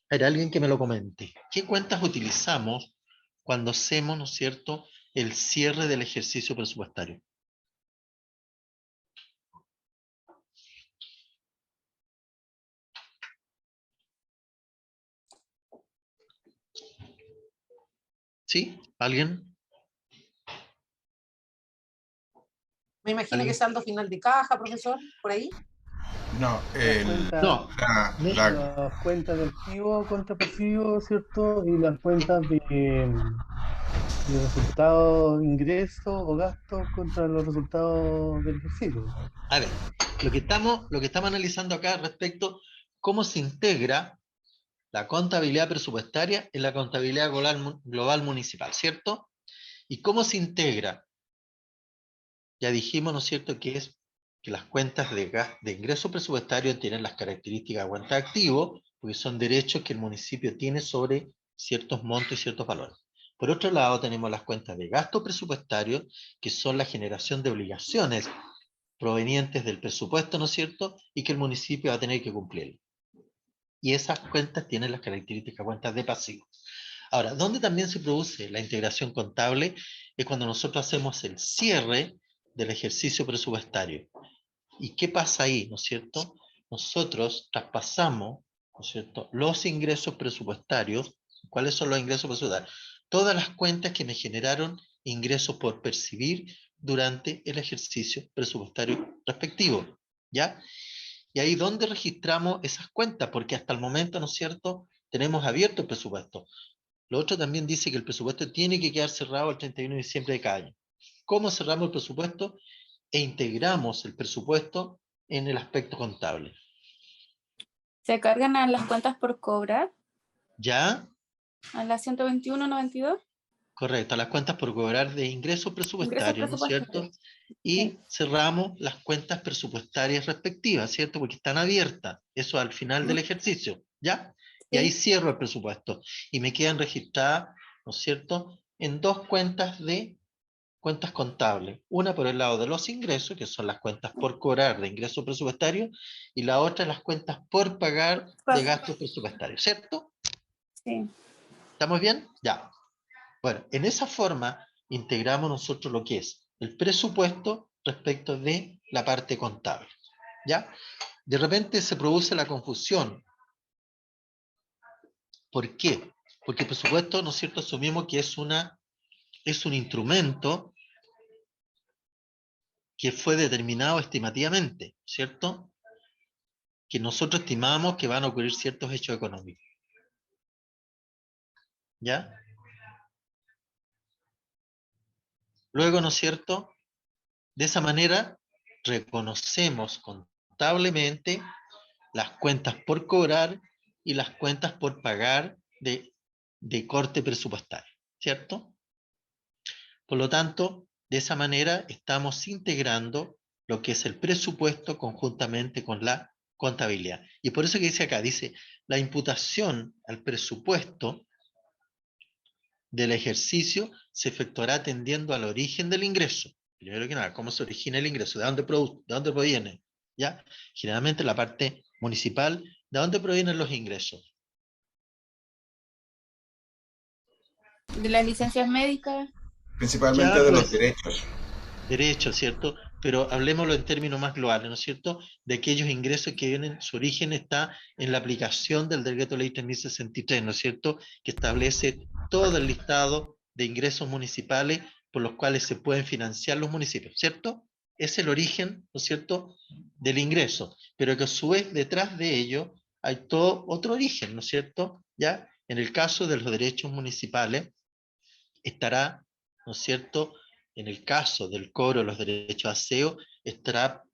Speaker 1: Hay alguien que me lo comente. ¿Qué cuentas utilizamos cuando hacemos, ¿no es cierto?, el cierre del ejercicio presupuestario? ¿Sí? ¿Alguien?
Speaker 6: Me imagino que
Speaker 1: ¿Alguien?
Speaker 6: saldo final de caja, profesor, por ahí.
Speaker 7: No,
Speaker 1: No.
Speaker 7: las cuentas de activo contra pasivo, ¿cierto? Y las cuentas de resultados, ingresos o gastos contra los resultados del ejercicio.
Speaker 1: A ver, lo que estamos analizando acá respecto cómo se integra la contabilidad presupuestaria en la contabilidad global municipal, ¿cierto? ¿Y cómo se integra? Ya dijimos, ¿no es cierto?, que es que las cuentas de ingreso presupuestario tienen las características de cuenta de activo, porque son derechos que el municipio tiene sobre ciertos montos y ciertos valores. Por otro lado, tenemos las cuentas de gasto presupuestario, que son la generación de obligaciones provenientes del presupuesto, ¿no es cierto?, y que el municipio va a tener que cumplir. Y esas cuentas tienen las características de cuentas de pasivo. Ahora, ¿dónde también se produce la integración contable? Es cuando nosotros hacemos el cierre del ejercicio presupuestario. ¿Y qué pasa ahí, no es cierto? Nosotros traspasamos, ¿no es cierto?, los ingresos presupuestarios. ¿Cuáles son los ingresos presupuestarios? Todas las cuentas que me generaron ingresos por percibir durante el ejercicio presupuestario respectivo, ¿ya? Y ahí donde registramos esas cuentas, porque hasta el momento, ¿no es cierto?, tenemos abierto el presupuesto. Lo otro también dice que el presupuesto tiene que quedar cerrado el 31 de diciembre de cada año. ¿Cómo cerramos el presupuesto? E integramos el presupuesto en el aspecto contable.
Speaker 8: ¿Se cargan a las cuentas por cobrar?
Speaker 1: ¿Ya?
Speaker 8: ¿A las 121.92?
Speaker 1: Correcto, las cuentas por cobrar de ingresos presupuestarios, ¿no es cierto? Y
Speaker 8: Sí.
Speaker 1: cerramos las cuentas presupuestarias respectivas, ¿cierto? Porque están abiertas, eso al final del ejercicio, ¿ya? Y ahí
Speaker 8: Sí.
Speaker 1: cierro el presupuesto. Y me quedan registradas, ¿no es cierto?, en dos cuentas contables. Una por el lado de los ingresos, que son las cuentas por cobrar de ingresos presupuestarios, y la otra las cuentas por pagar de gastos presupuestarios, ¿cierto?
Speaker 8: Sí.
Speaker 1: ¿Estamos bien? Ya. Bueno, en esa forma integramos nosotros lo que es el presupuesto respecto de la parte contable. ¿Ya? De repente se produce la confusión. ¿Por qué? Porque el presupuesto, ¿no es cierto?, asumimos que es un instrumento que fue determinado estimativamente, ¿cierto? Que nosotros estimamos que van a ocurrir ciertos hechos económicos. ¿Ya? Luego, ¿no es cierto?, de esa manera reconocemos contablemente las cuentas por cobrar y las cuentas por pagar de corte presupuestario, ¿cierto? Por lo tanto, de esa manera estamos integrando lo que es el presupuesto conjuntamente con la contabilidad. Y por eso que dice acá, dice, la imputación al presupuesto del ejercicio se efectuará atendiendo al origen del ingreso. Primero que nada, ¿cómo se origina el ingreso? ¿De dónde proviene? ¿Ya? Generalmente la parte municipal, ¿de dónde provienen los ingresos?
Speaker 8: De las licencias médicas.
Speaker 9: Principalmente
Speaker 1: Ya,
Speaker 9: de los
Speaker 1: pues,
Speaker 9: derechos.
Speaker 1: derechos, ¿cierto? Pero hablemoslo en términos más globales, ¿no es cierto? De aquellos ingresos que vienen, su origen está en la aplicación del Decreto Ley 3063, ¿no es cierto? Que establece todo el listado de ingresos municipales por los cuales se pueden financiar los municipios, ¿cierto? Es el origen, ¿no es cierto?, del ingreso, pero que a su vez detrás de ello hay todo otro origen, ¿no es cierto? Ya, en el caso de los derechos municipales, estará, ¿no es cierto?, en el caso del cobro de los derechos de aseo,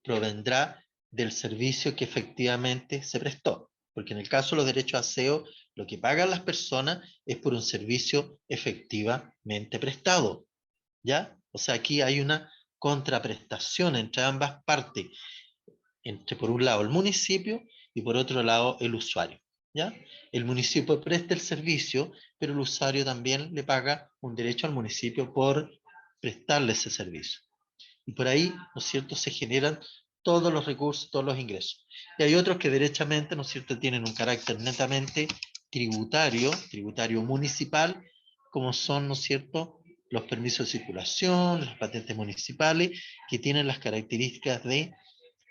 Speaker 1: provendrá del servicio que efectivamente se prestó. Porque en el caso de los derechos de aseo, lo que pagan las personas es por un servicio efectivamente prestado. ¿Ya? O sea, aquí hay una contraprestación entre ambas partes, entre por un lado el municipio y por otro lado el usuario. ¿Ya? El municipio presta el servicio, pero el usuario también le paga un derecho al municipio por prestarle ese servicio. Y por ahí, ¿no es cierto?, se generan todos los recursos, todos los ingresos. Y hay otros que derechamente, ¿no es cierto?, tienen un carácter netamente tributario municipal, como son, ¿no es cierto?, los permisos de circulación, las patentes municipales, que tienen las características de,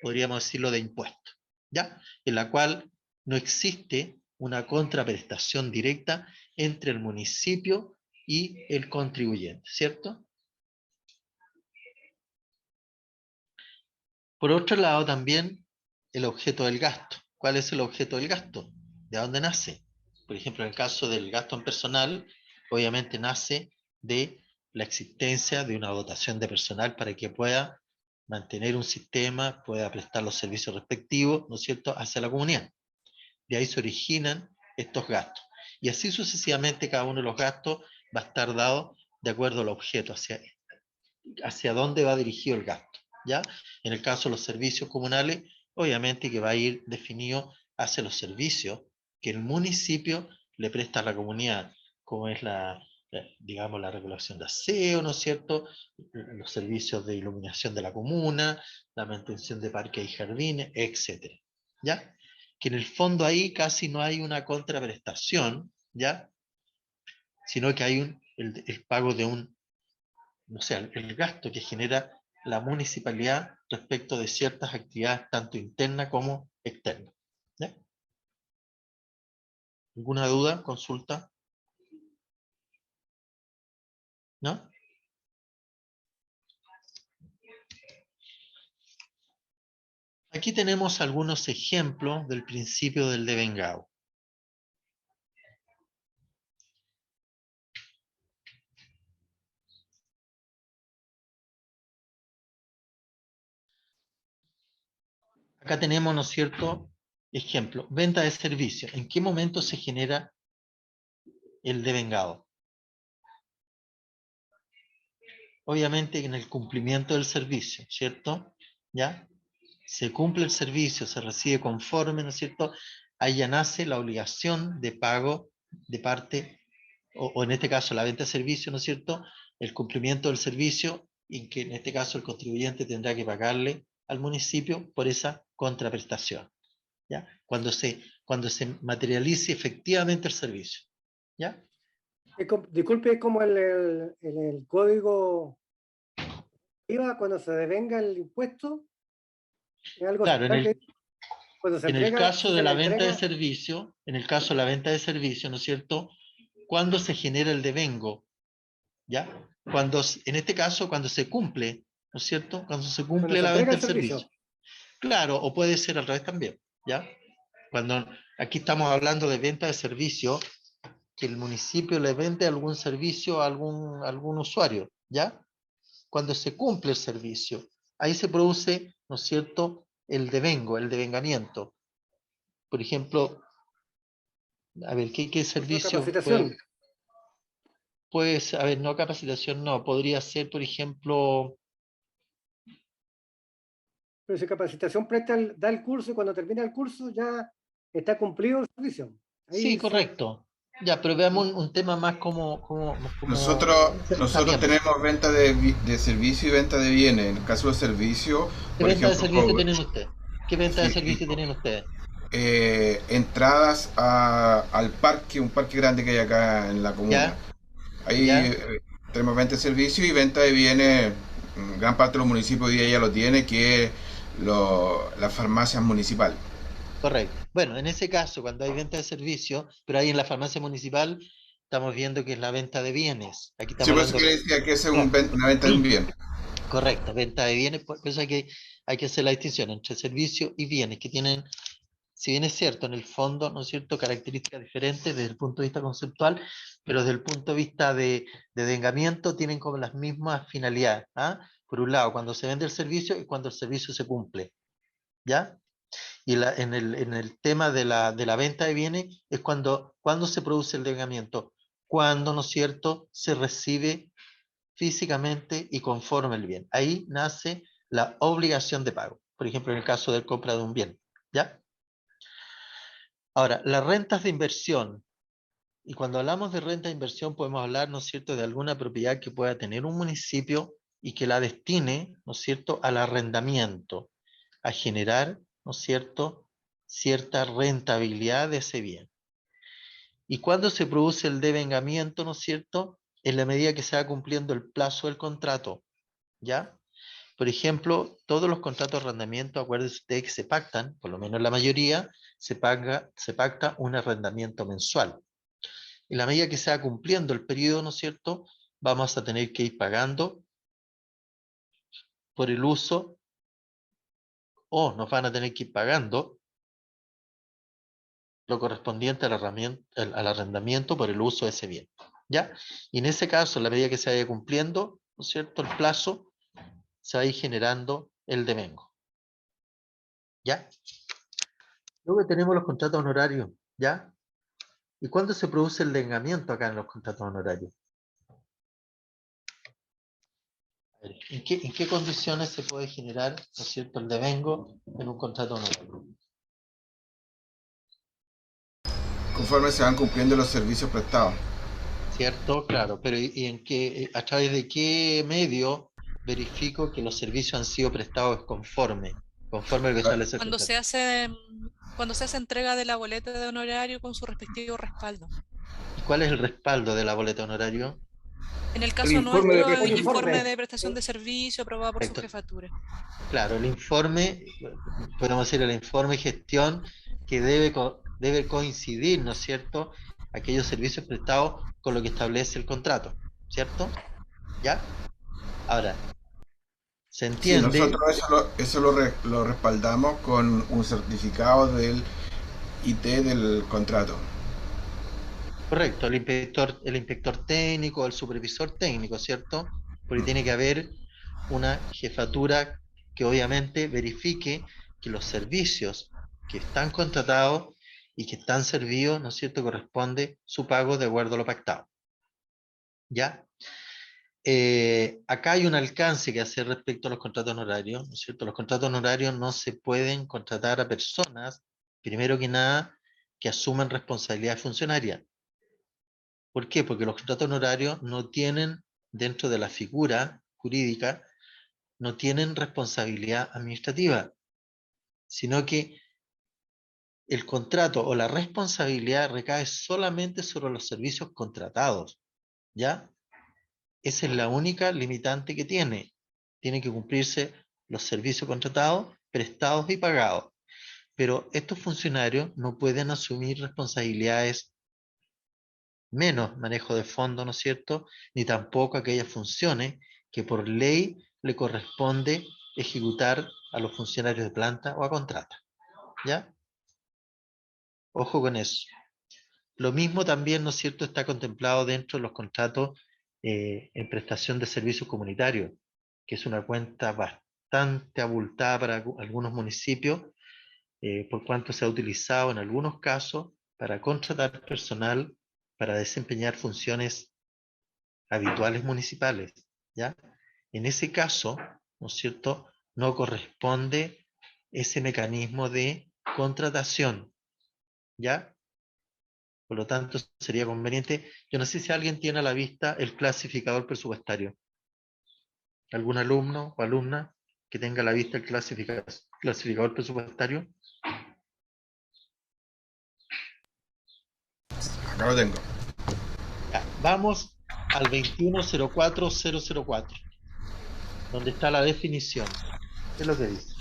Speaker 1: podríamos decirlo, de impuesto, ¿ya? En la cual no existe una contraprestación directa entre el municipio y el contribuyente, ¿cierto? Por otro lado, también el objeto del gasto. ¿Cuál es el objeto del gasto? ¿De dónde nace? Por ejemplo, en el caso del gasto en personal, obviamente nace de la existencia de una dotación de personal para que pueda mantener un sistema, pueda prestar los servicios respectivos, ¿no es cierto?, hacia la comunidad. De ahí se originan estos gastos. Y así sucesivamente cada uno de los gastos va a estar dado de acuerdo al objeto, hacia dónde va dirigido el gasto, ¿ya? En el caso de los servicios comunales, obviamente que va a ir definido hacia los servicios que el municipio le presta a la comunidad, como es digamos, la regulación de aseo, ¿no es cierto?, los servicios de iluminación de la comuna, la mantención de parques y jardines, etc. ¿Ya? Que en el fondo ahí casi no hay una contraprestación, ¿ya? Sino que hay el pago de o sea, el gasto que genera la municipalidad respecto de ciertas actividades, tanto internas como externas. ¿Ya? ¿Alguna duda? ¿Consulta? ¿No? Aquí tenemos algunos ejemplos del principio del devengado. Acá tenemos, ¿no es cierto?, ejemplo, venta de servicios. ¿En qué momento se genera el devengado? Obviamente en el cumplimiento del servicio, ¿cierto? ¿Ya? Se cumple el servicio, se recibe conforme, ¿no es cierto?, ahí ya nace la obligación de pago de parte, o en este caso la venta de servicio, ¿no es cierto? El cumplimiento del servicio, y que en este caso el contribuyente tendrá que pagarle al municipio por esa contraprestación, ¿ya? Cuando se materialice efectivamente el servicio, ¿ya?
Speaker 9: Disculpe, es como el código IVA cuando se devenga el impuesto. Es algo
Speaker 1: Claro,
Speaker 9: similar que cuando se
Speaker 1: en el
Speaker 9: entrega,
Speaker 1: caso
Speaker 9: si
Speaker 1: de
Speaker 9: se
Speaker 1: la
Speaker 9: le
Speaker 1: venta de
Speaker 9: entrega,
Speaker 1: servicio, en el caso de la venta de servicio, ¿no es cierto? Cuando se genera el devengo, ¿ya? En este caso, cuando se cumple, ¿no es cierto? Cuando se
Speaker 9: cuando
Speaker 1: cumple
Speaker 9: se
Speaker 1: la
Speaker 9: entrega
Speaker 1: venta
Speaker 9: el
Speaker 1: del
Speaker 9: servicio.
Speaker 1: servicio. Claro, o puede ser al revés también, ¿ya? Cuando aquí estamos hablando de venta de servicio, que el municipio le vende algún servicio a algún usuario, ¿ya? Cuando se cumple el servicio, ahí se produce, ¿no es cierto?, el devengo, el devengamiento. Por ejemplo, a ver, ¿qué servicio
Speaker 9: capacitación.
Speaker 1: pues, a ver, no capacitación, no, podría ser, por ejemplo,
Speaker 9: Pero si capacitación da el curso y cuando termina el curso ya está cumplido el servicio. Ahí
Speaker 1: sí, correcto. Ya, pero veamos un tema más como
Speaker 10: Nosotros
Speaker 1: Fabián.
Speaker 10: tenemos venta de servicio y venta de bienes. En el caso de los servicios,
Speaker 1: ¿Qué
Speaker 10: por
Speaker 1: venta de
Speaker 10: ejemplo,
Speaker 1: servicio tienen ustedes? ¿Qué venta de
Speaker 10: sí,
Speaker 1: servicio tienen ustedes?
Speaker 10: entradas al parque, un parque grande que hay acá en la comuna.
Speaker 1: ¿Ya?
Speaker 10: Ahí
Speaker 1: ¿Ya?
Speaker 10: tenemos venta de servicio y venta de bienes. Gran parte de los municipios hoy día ya lo tiene, que es las farmacias municipales.
Speaker 1: Correcto. Bueno, en ese caso, cuando hay venta de servicio, pero ahí en la farmacia municipal estamos viendo que es la venta de bienes. Aquí
Speaker 10: Sí,
Speaker 1: estamos
Speaker 10: por eso
Speaker 1: hablando.
Speaker 10: que decía que es
Speaker 1: Claro.
Speaker 10: una venta de un bien.
Speaker 1: Correcto, venta de bienes, por eso hay que hacer la distinción entre servicio y bienes, que tienen, si bien es cierto, en el fondo, ¿no es cierto?, características diferentes desde el punto de vista conceptual, pero desde el punto de vista de vengamiento tienen como las mismas finalidades, ¿ah? Por un lado, cuando se vende el servicio y cuando el servicio se cumple, ¿ya? Y en el tema de la venta de bienes es cuando se produce el vengamiento, cuando, ¿no es cierto?, se recibe físicamente y conforme el bien. Ahí nace la obligación de pago. Por ejemplo, en el caso de compra de un bien, ¿ya? Ahora, las rentas de inversión. Y cuando hablamos de renta de inversión podemos hablar, ¿no es cierto?, de alguna propiedad que pueda tener un municipio y que la destine, ¿no es cierto?, al arrendamiento, a generar, ¿no es cierto?, cierta rentabilidad de ese bien. Y cuando se produce el devengamiento, ¿no es cierto?, en la medida que se va cumpliendo el plazo del contrato, ¿ya? Por ejemplo, todos los contratos de arrendamiento, acuérdense ustedes que se pactan, por lo menos la mayoría, se pacta un arrendamiento mensual. En la medida que se va cumpliendo el periodo, ¿no es cierto?, vamos a tener que ir pagando por el uso, o nos van a tener que ir pagando lo correspondiente al arrendamiento por el uso de ese bien, ¿ya? Y en ese caso, en la medida que se vaya cumpliendo, ¿no es cierto?, el plazo, se va a ir generando el devengo, ¿ya? Luego tenemos los contratos honorarios, ¿ya? ¿Y cuándo se produce el devengamiento acá en los contratos honorarios? A ver, ¿en qué condiciones se puede generar, ¿no es cierto?, el devengo en un contrato honorario?
Speaker 10: Conforme se van cumpliendo los servicios prestados.
Speaker 1: ¿Cierto? Claro, pero a través de qué medio verifico que los servicios han sido prestados conforme a lo que establece el
Speaker 11: Cuando
Speaker 1: contrato?
Speaker 11: cuando se hace entrega de la boleta de honorario con su respectivo respaldo.
Speaker 1: ¿Y cuál es el respaldo de la boleta de honorario?
Speaker 11: En el
Speaker 2: El
Speaker 11: caso
Speaker 2: informe de
Speaker 11: nuestro,
Speaker 2: prestación.
Speaker 11: informe de prestación de servicio aprobado por su
Speaker 1: Correcto.
Speaker 11: jefatura.
Speaker 1: Claro, el informe, podemos decir el informe de gestión que debe coincidir, ¿no es cierto?, aquellos servicios prestados con lo que establece el contrato, ¿cierto? ¿Ya? Ahora, se
Speaker 10: Sí,
Speaker 1: entiende,
Speaker 10: nosotros eso lo respaldamos con un certificado del IT del contrato.
Speaker 1: correcto, el inspector técnico, el supervisor técnico, ¿cierto? Porque tiene que haber una jefatura que obviamente verifique que los servicios que están contratados y que están servidos, ¿no es cierto?, corresponde su pago de acuerdo a lo pactado. ¿Ya? Acá hay un alcance que hacer respecto a los contratos honorarios, ¿no es cierto? Los contratos honorarios no se pueden contratar a personas, primero que nada, que asuman responsabilidad funcionaria. ¿Por qué? Porque los contratos honorarios no tienen, dentro de la figura jurídica, no tienen responsabilidad administrativa, sino que el contrato o la responsabilidad recae solamente sobre los servicios contratados, ¿ya? Esa es la única limitante que tiene. Tienen que cumplirse los servicios contratados, prestados y pagados. Pero estos funcionarios no pueden asumir responsabilidades menos manejo de fondos, ¿no es cierto? Ni tampoco aquellas funciones que por ley le corresponde ejecutar a los funcionarios de planta o a contrata, ¿ya? Ojo con eso. Lo mismo también, ¿no es cierto?, está contemplado dentro de los contratos en prestación de servicios comunitarios, que es una cuenta bastante abultada para algunos municipios, por cuanto se ha utilizado en algunos casos para contratar personal para desempeñar funciones habituales municipales, ¿ya? En ese caso, ¿no es cierto?, no corresponde ese mecanismo de contratación, ¿ya? Por lo tanto, sería conveniente, yo no sé si alguien tiene a la vista el clasificador presupuestario. ¿Algún alumno o alumna que tenga a la vista el clasificador presupuestario?
Speaker 10: Acá lo tengo.
Speaker 1: Ya, vamos al 2104004, donde está la definición. ¿Qué es lo que dice?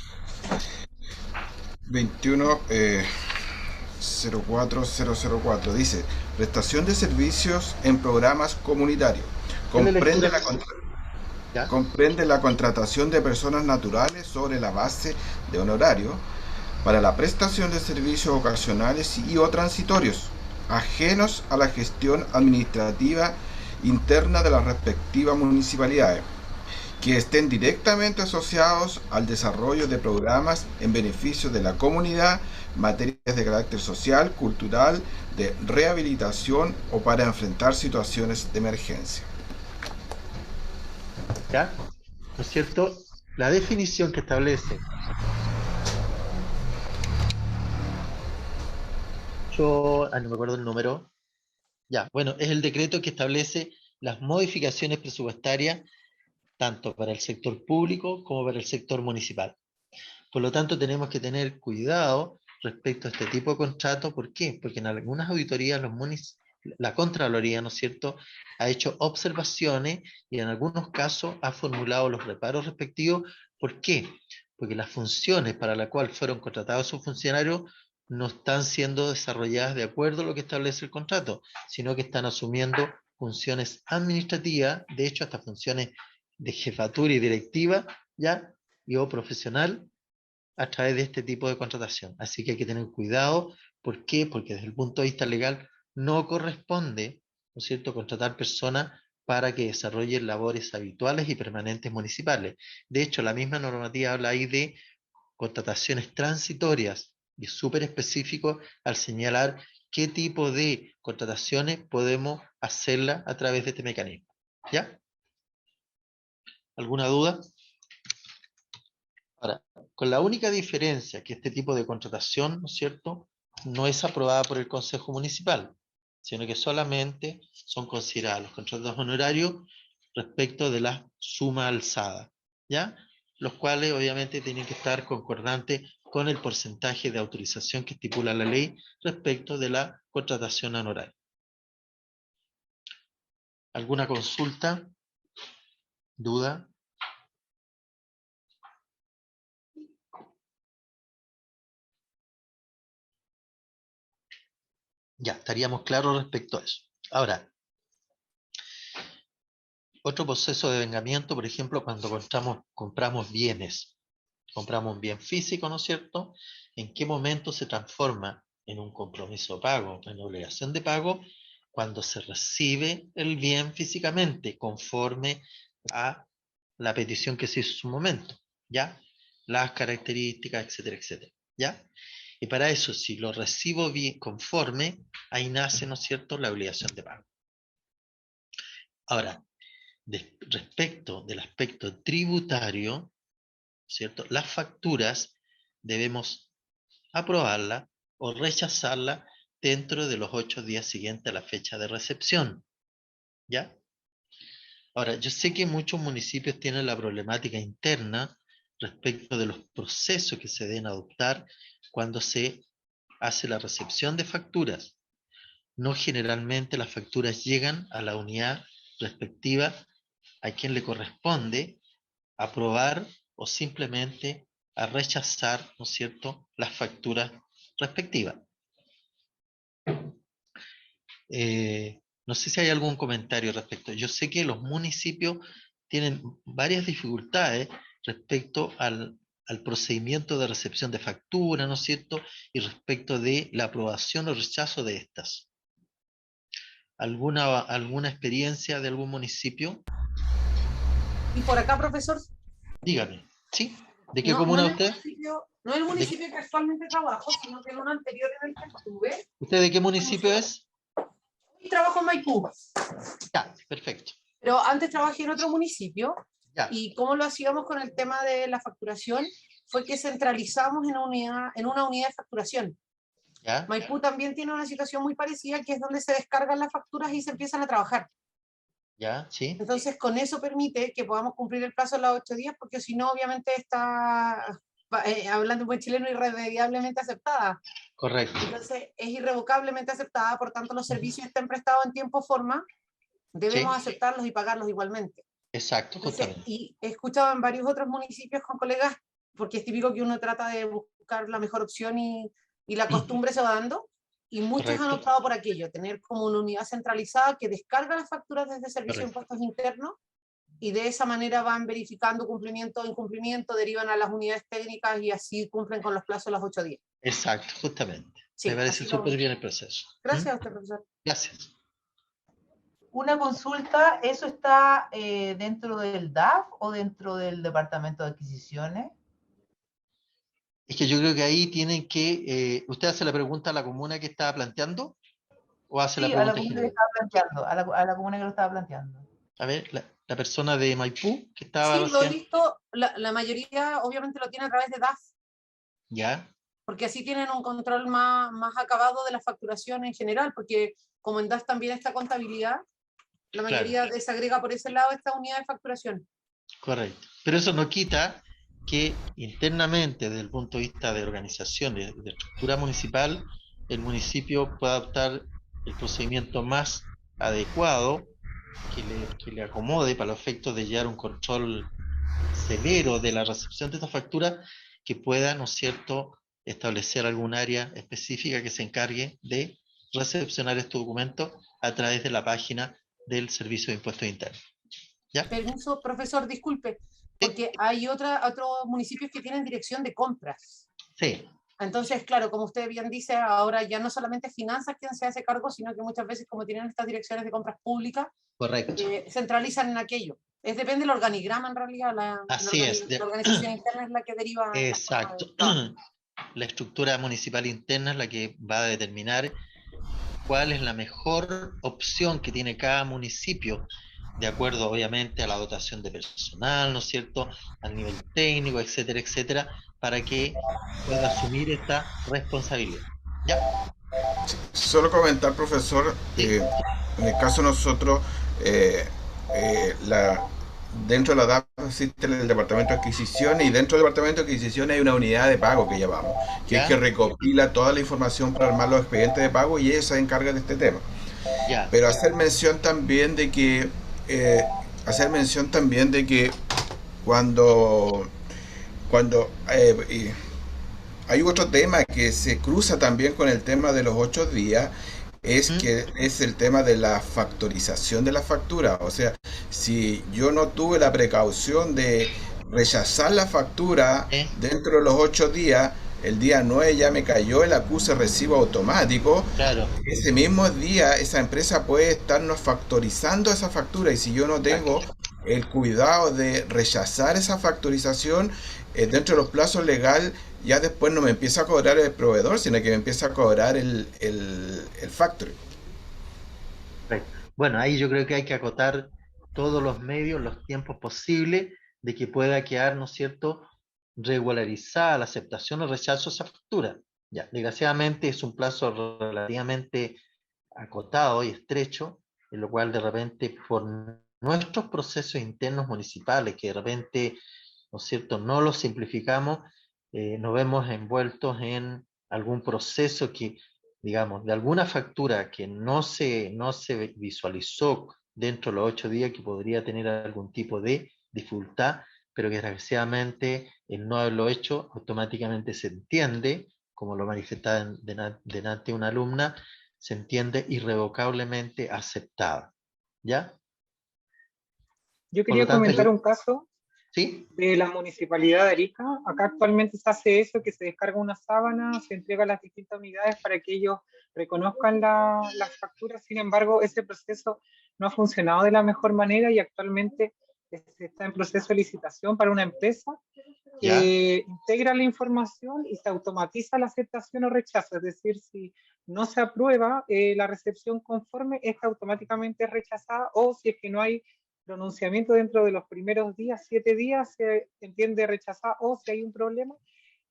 Speaker 10: 2104004 dice: prestación de servicios en programas comunitarios. Comprende la contratación de personas naturales sobre la base de honorario para la prestación de servicios ocasionales y o transitorios, ajenos a la gestión administrativa interna de las respectivas municipalidades, que estén directamente asociados al desarrollo de programas en beneficio de la comunidad, materias de carácter social, cultural, de rehabilitación o para enfrentar situaciones de emergencia.
Speaker 1: ¿Ya? ¿No es cierto? La definición que establece no me acuerdo el número. Ya, bueno, es el decreto que establece las modificaciones presupuestarias tanto para el sector público como para el sector municipal. Por lo tanto, tenemos que tener cuidado respecto a este tipo de contratos. ¿Por qué? Porque en algunas auditorías la Contraloría, ¿no es cierto?, ha hecho observaciones y en algunos casos ha formulado los reparos respectivos. ¿Por qué? Porque las funciones para las cuales fueron contratados sus funcionarios no están siendo desarrolladas de acuerdo a lo que establece el contrato, sino que están asumiendo funciones administrativas, de hecho hasta funciones de jefatura y directiva, ¿ya? Y o profesional, a través de este tipo de contratación. Así que hay que tener cuidado. ¿Por qué? Porque desde el punto de vista legal no corresponde, ¿no es cierto?, contratar personas para que desarrollen labores habituales y permanentes municipales. De hecho, la misma normativa habla ahí de contrataciones transitorias, y es súper específico al señalar qué tipo de contrataciones podemos hacerla a través de este mecanismo. ¿Ya? ¿Alguna duda? Ahora, con la única diferencia que este tipo de contratación, ¿no es cierto?, no es aprobada por el Consejo Municipal, sino que solamente son considerados los contratos honorarios respecto de la suma alzada, ¿ya? Los cuales obviamente tienen que estar concordantes con el porcentaje de autorización que estipula la ley respecto de la contratación honoraria. ¿Alguna consulta? ¿Duda? Ya, estaríamos claros respecto a eso. Ahora, otro proceso de vengamiento, por ejemplo, cuando compramos bienes, compramos un bien físico, ¿no es cierto? ¿En qué momento se transforma en un compromiso de pago, en obligación de pago? Cuando se recibe el bien físicamente, conforme a la petición que se hizo en su momento, ¿ya? Las características, etcétera, etcétera, ¿ya? Y para eso, si lo recibo bien conforme, ahí nace, ¿no es cierto?, la obligación de pago. Ahora, respecto del aspecto tributario, ¿cierto?, las facturas debemos aprobarlas o rechazarlas dentro de los 8 días siguientes a la fecha de recepción. ¿Ya? Ahora, yo sé que muchos municipios tienen la problemática interna respecto de los procesos que se deben adoptar cuando se hace la recepción de facturas. No generalmente las facturas llegan a la unidad respectiva a quien le corresponde aprobar o simplemente a rechazar, ¿no es cierto?, las facturas respectivas. No sé si hay algún comentario al respecto. Yo sé que los municipios tienen varias dificultades respecto al procedimiento de recepción de factura, ¿no es cierto?, y respecto de la aprobación o rechazo de estas. ¿Alguna experiencia de algún municipio?
Speaker 6: Y por acá, profesor.
Speaker 1: Dígame. ¿Sí? ¿De qué
Speaker 6: No,
Speaker 1: comuna
Speaker 6: no
Speaker 1: usted?
Speaker 6: No es el municipio que actualmente trabajo, sino que en uno anterior en el que estuve.
Speaker 1: ¿Usted de qué municipio es?
Speaker 6: Y trabajo en Maipú.
Speaker 1: Ya, perfecto.
Speaker 6: Pero antes trabajé en otro municipio.
Speaker 1: Ya.
Speaker 6: Y cómo lo hacíamos con el tema de la facturación fue que centralizamos en una unidad de facturación.
Speaker 1: ¿Ya?
Speaker 6: Maipú también tiene una situación muy parecida, que es donde se descargan las facturas y se empiezan a trabajar.
Speaker 1: ¿Ya? Sí.
Speaker 6: Entonces, con eso permite que podamos cumplir el plazo de los 8 días, porque si no, obviamente está, hablando en buen chileno, irremediablemente aceptada.
Speaker 1: Correcto.
Speaker 6: Entonces, es irrevocablemente aceptada, por tanto, los servicios estén prestados en tiempo-forma, debemos
Speaker 1: Sí.
Speaker 6: aceptarlos y pagarlos igualmente.
Speaker 1: Exacto,
Speaker 6: Entonces,
Speaker 1: justamente.
Speaker 6: y he escuchado en varios otros municipios con colegas, porque es típico que uno trata de buscar la mejor opción y la costumbre se va dando, y muchos han
Speaker 1: Correcto.
Speaker 6: optado por aquello, tener como una unidad centralizada que descarga las facturas desde Servicio de
Speaker 1: Correcto.
Speaker 6: Impuestos Internos, y de esa manera van verificando cumplimiento o incumplimiento, derivan a las unidades técnicas y así cumplen con los plazos de los 8 días.
Speaker 1: Exacto, justamente.
Speaker 6: Sí,
Speaker 1: Me parece
Speaker 6: así lo-
Speaker 1: súper bien el proceso.
Speaker 6: Gracias a usted, profesor.
Speaker 1: Gracias.
Speaker 12: Una consulta, ¿eso está dentro del DAF o dentro del Departamento de Adquisiciones?
Speaker 1: Es que yo creo que ahí tienen que... ¿usted hace la pregunta a la comuna que estaba planteando? ¿O hace la
Speaker 12: Sí, a la
Speaker 1: pregunta
Speaker 12: comuna que
Speaker 1: general?
Speaker 12: estaba planteando, a la comuna que lo estaba planteando.
Speaker 1: A ver, la persona de Maipú que estaba
Speaker 6: Sí, lo he
Speaker 1: recién...
Speaker 6: visto, la mayoría obviamente lo tiene a través de DAF,
Speaker 1: ¿Ya?
Speaker 6: porque así tienen un control más acabado de la facturación en general, porque como en DAF también está contabilidad, la mayoría desagrega por ese lado esta unidad de facturación.
Speaker 1: Correcto. Pero eso no quita que internamente, desde el punto de vista de organización, de estructura municipal, el municipio pueda adoptar el procedimiento más adecuado que le acomode para los efectos de llevar un control severo de la recepción de esta factura, que pueda, ¿no es cierto?, establecer algún área específica que se encargue de recepcionar estos documentos a través de la página del Servicio de Impuestos Internos. ¿Ya?
Speaker 6: Permiso, profesor, disculpe, porque hay otros municipios que tienen dirección de compras.
Speaker 1: Sí.
Speaker 6: Entonces, claro, como usted bien dice, ahora ya no solamente finanzas quien se hace cargo, sino que muchas veces, como tienen estas direcciones de compras públicas,
Speaker 1: Correcto.
Speaker 6: centralizan en aquello. Depende del organigrama, en realidad.
Speaker 1: Así es.
Speaker 6: La organización interna es la que deriva.
Speaker 1: Exacto. La estructura municipal interna es la que va a determinar cuál es la mejor opción que tiene cada municipio, de acuerdo obviamente a la dotación de personal, ¿no es cierto?, al nivel técnico, etcétera, etcétera, para que pueda asumir esta responsabilidad. ¿Ya?
Speaker 10: Solo comentar, profesor, en el caso de nosotros, dentro de la DAP existe el departamento de adquisiciones, y dentro del departamento de adquisiciones hay una unidad de pago que llamamos, que es que recopila toda la información para armar los expedientes de pago, y ella se encarga de este tema. Pero hacer mención también de que cuando hay otro tema que se cruza también con el tema de los 8 días, que es el tema de la factorización de la factura. O sea, si yo no tuve la precaución de rechazar la factura dentro de los 8 días, el día 9 ya me cayó el acuse recibo automático.
Speaker 1: Claro.
Speaker 10: Ese mismo día esa empresa puede estarnos factorizando esa factura, y si yo no tengo el cuidado de rechazar esa factorización dentro de los plazos legales, ya después no me empieza a cobrar el proveedor, sino que me empieza a cobrar el factory.
Speaker 1: Bueno, ahí yo creo que hay que acotar todos los medios, los tiempos posibles de que pueda quedar, ¿no es cierto?, regularizada la aceptación o rechazo de esa factura. Ya, desgraciadamente es un plazo relativamente acotado y estrecho, en lo cual de repente por nuestros procesos internos municipales, que de repente, ¿no es cierto?, no los simplificamos, nos vemos envueltos en algún proceso que, digamos, de alguna factura que no se visualizó dentro de los 8 días, que podría tener algún tipo de dificultad, pero que desgraciadamente el no haberlo hecho automáticamente se entiende, como lo manifestaba delante una alumna, se entiende irrevocablemente aceptada. ¿Ya?
Speaker 4: Yo
Speaker 1: Por lo
Speaker 4: quería
Speaker 1: tanto,
Speaker 4: comentar un caso
Speaker 1: ¿sí?
Speaker 4: de la Municipalidad de Arica. Acá actualmente se hace eso, que se descarga una sábana, se entrega a las distintas unidades para que ellos reconozcan las facturas. Sin embargo, ese proceso no ha funcionado de la mejor manera y actualmente está en proceso de licitación para una empresa que integra la información y se automatiza la aceptación o rechazo. Es decir, si no se aprueba la recepción conforme, esta automáticamente es rechazada, o si es que no hay pronunciamiento dentro de los primeros días, 7 días, se entiende rechazada, o si hay un problema,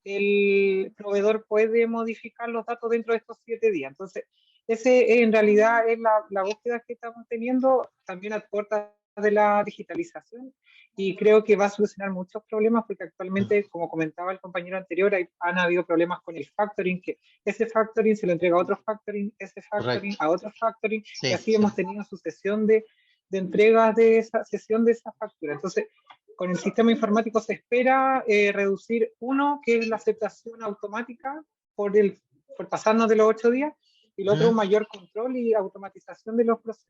Speaker 4: el proveedor puede modificar los datos dentro de estos 7 días. Entonces, ese en realidad es la búsqueda que estamos teniendo también a puertas de la digitalización, y creo que va a solucionar muchos problemas, porque actualmente, como comentaba el compañero anterior, han habido problemas con el factoring, que ese factoring se lo entrega a otro factoring, ese factoring a otro factoring,
Speaker 1: Sí,
Speaker 4: y así hemos tenido sucesión de entregas de esa sesión de esa factura. Entonces, con el sistema informático se espera reducir, uno, que es la aceptación automática por pasarnos de los 8 días, y el otro, un mayor control y automatización de los procesos.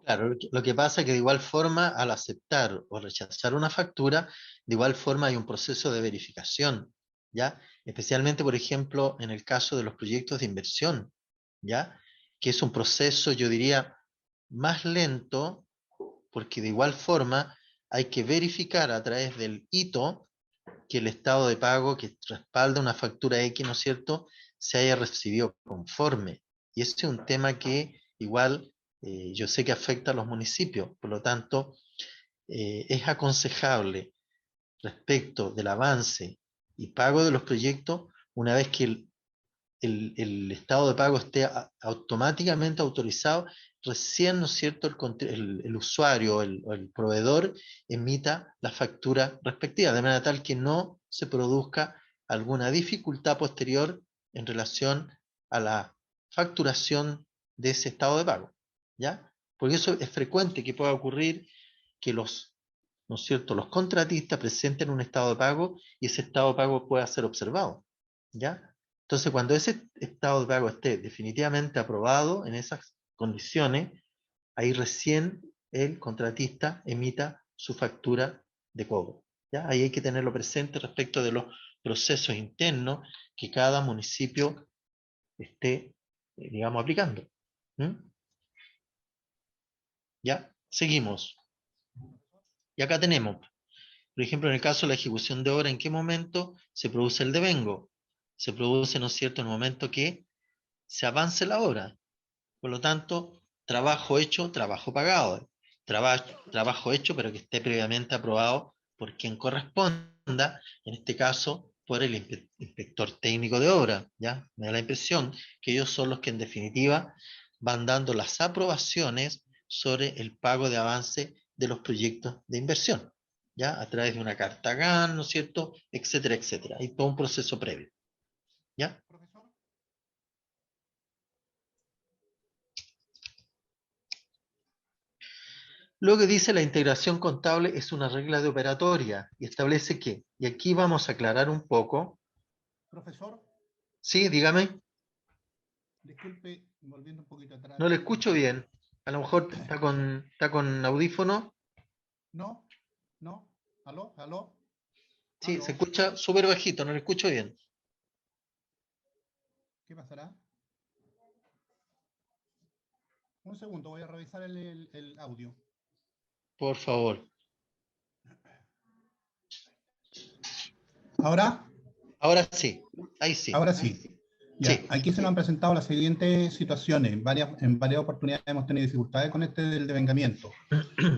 Speaker 1: Claro, lo que pasa es que de igual forma, al aceptar o rechazar una factura, de igual forma hay un proceso de verificación, ¿ya? Especialmente, por ejemplo, en el caso de los proyectos de inversión, ¿ya? Que es un proceso, yo diría, más lento, porque de igual forma hay que verificar a través del hito que el estado de pago que respalda una factura X, ¿no es cierto?, se haya recibido conforme. Y ese es un tema que igual yo sé que afecta a los municipios, por lo tanto, es aconsejable respecto del avance y pago de los proyectos, una vez que el estado de pago esté automáticamente autorizado, recién, ¿no es cierto?, el usuario o el proveedor emita la factura respectiva, de manera tal que no se produzca alguna dificultad posterior en relación a la facturación de ese estado de pago, ¿ya? Porque eso es frecuente que pueda ocurrir, que ¿no es cierto?, los contratistas presenten un estado de pago y ese estado de pago pueda ser observado, ¿ya? Entonces, cuando ese estado de pago esté definitivamente aprobado en esas condiciones, ahí recién el contratista emita su factura de cobro, ¿ya? Ahí hay que tenerlo presente respecto de los procesos internos que cada municipio esté, digamos, aplicando. ¿Ya? Seguimos. Y acá tenemos, por ejemplo, en el caso de la ejecución de obra, ¿en qué momento se produce el devengo? Se produce, ¿no es cierto?, en el momento que se avance la obra. Por lo tanto, trabajo hecho, trabajo pagado. Trabajo hecho, pero que esté previamente aprobado por quien corresponda, en este caso, por el inspector técnico de obra. ¿Ya? Me da la impresión que ellos son los que en definitiva van dando las aprobaciones sobre el pago de avance de los proyectos de inversión, ¿ya? A través de una carta GAN, ¿no es cierto?, etcétera, etcétera. Hay todo un proceso previo. ¿Ya? Lo que dice la integración contable es una regla de operatoria y establece que, y aquí vamos a aclarar un poco.
Speaker 13: Profesor.
Speaker 1: Sí, dígame.
Speaker 13: Disculpe, volviendo un poquito atrás.
Speaker 1: No le escucho bien. A lo mejor está con audífono.
Speaker 13: No. ¿Aló?
Speaker 1: Sí,
Speaker 13: ¿Aló?
Speaker 1: se escucha súper bajito, no le escucho bien.
Speaker 13: ¿Qué pasará? Un segundo, voy a revisar el audio.
Speaker 1: Por favor.
Speaker 13: ¿Ahora?
Speaker 1: Ahora sí, ahí sí.
Speaker 13: Ahora sí. Ya,
Speaker 1: Sí.
Speaker 13: aquí se nos han presentado las siguientes situaciones. En varias oportunidades hemos tenido dificultades con este del devengamiento.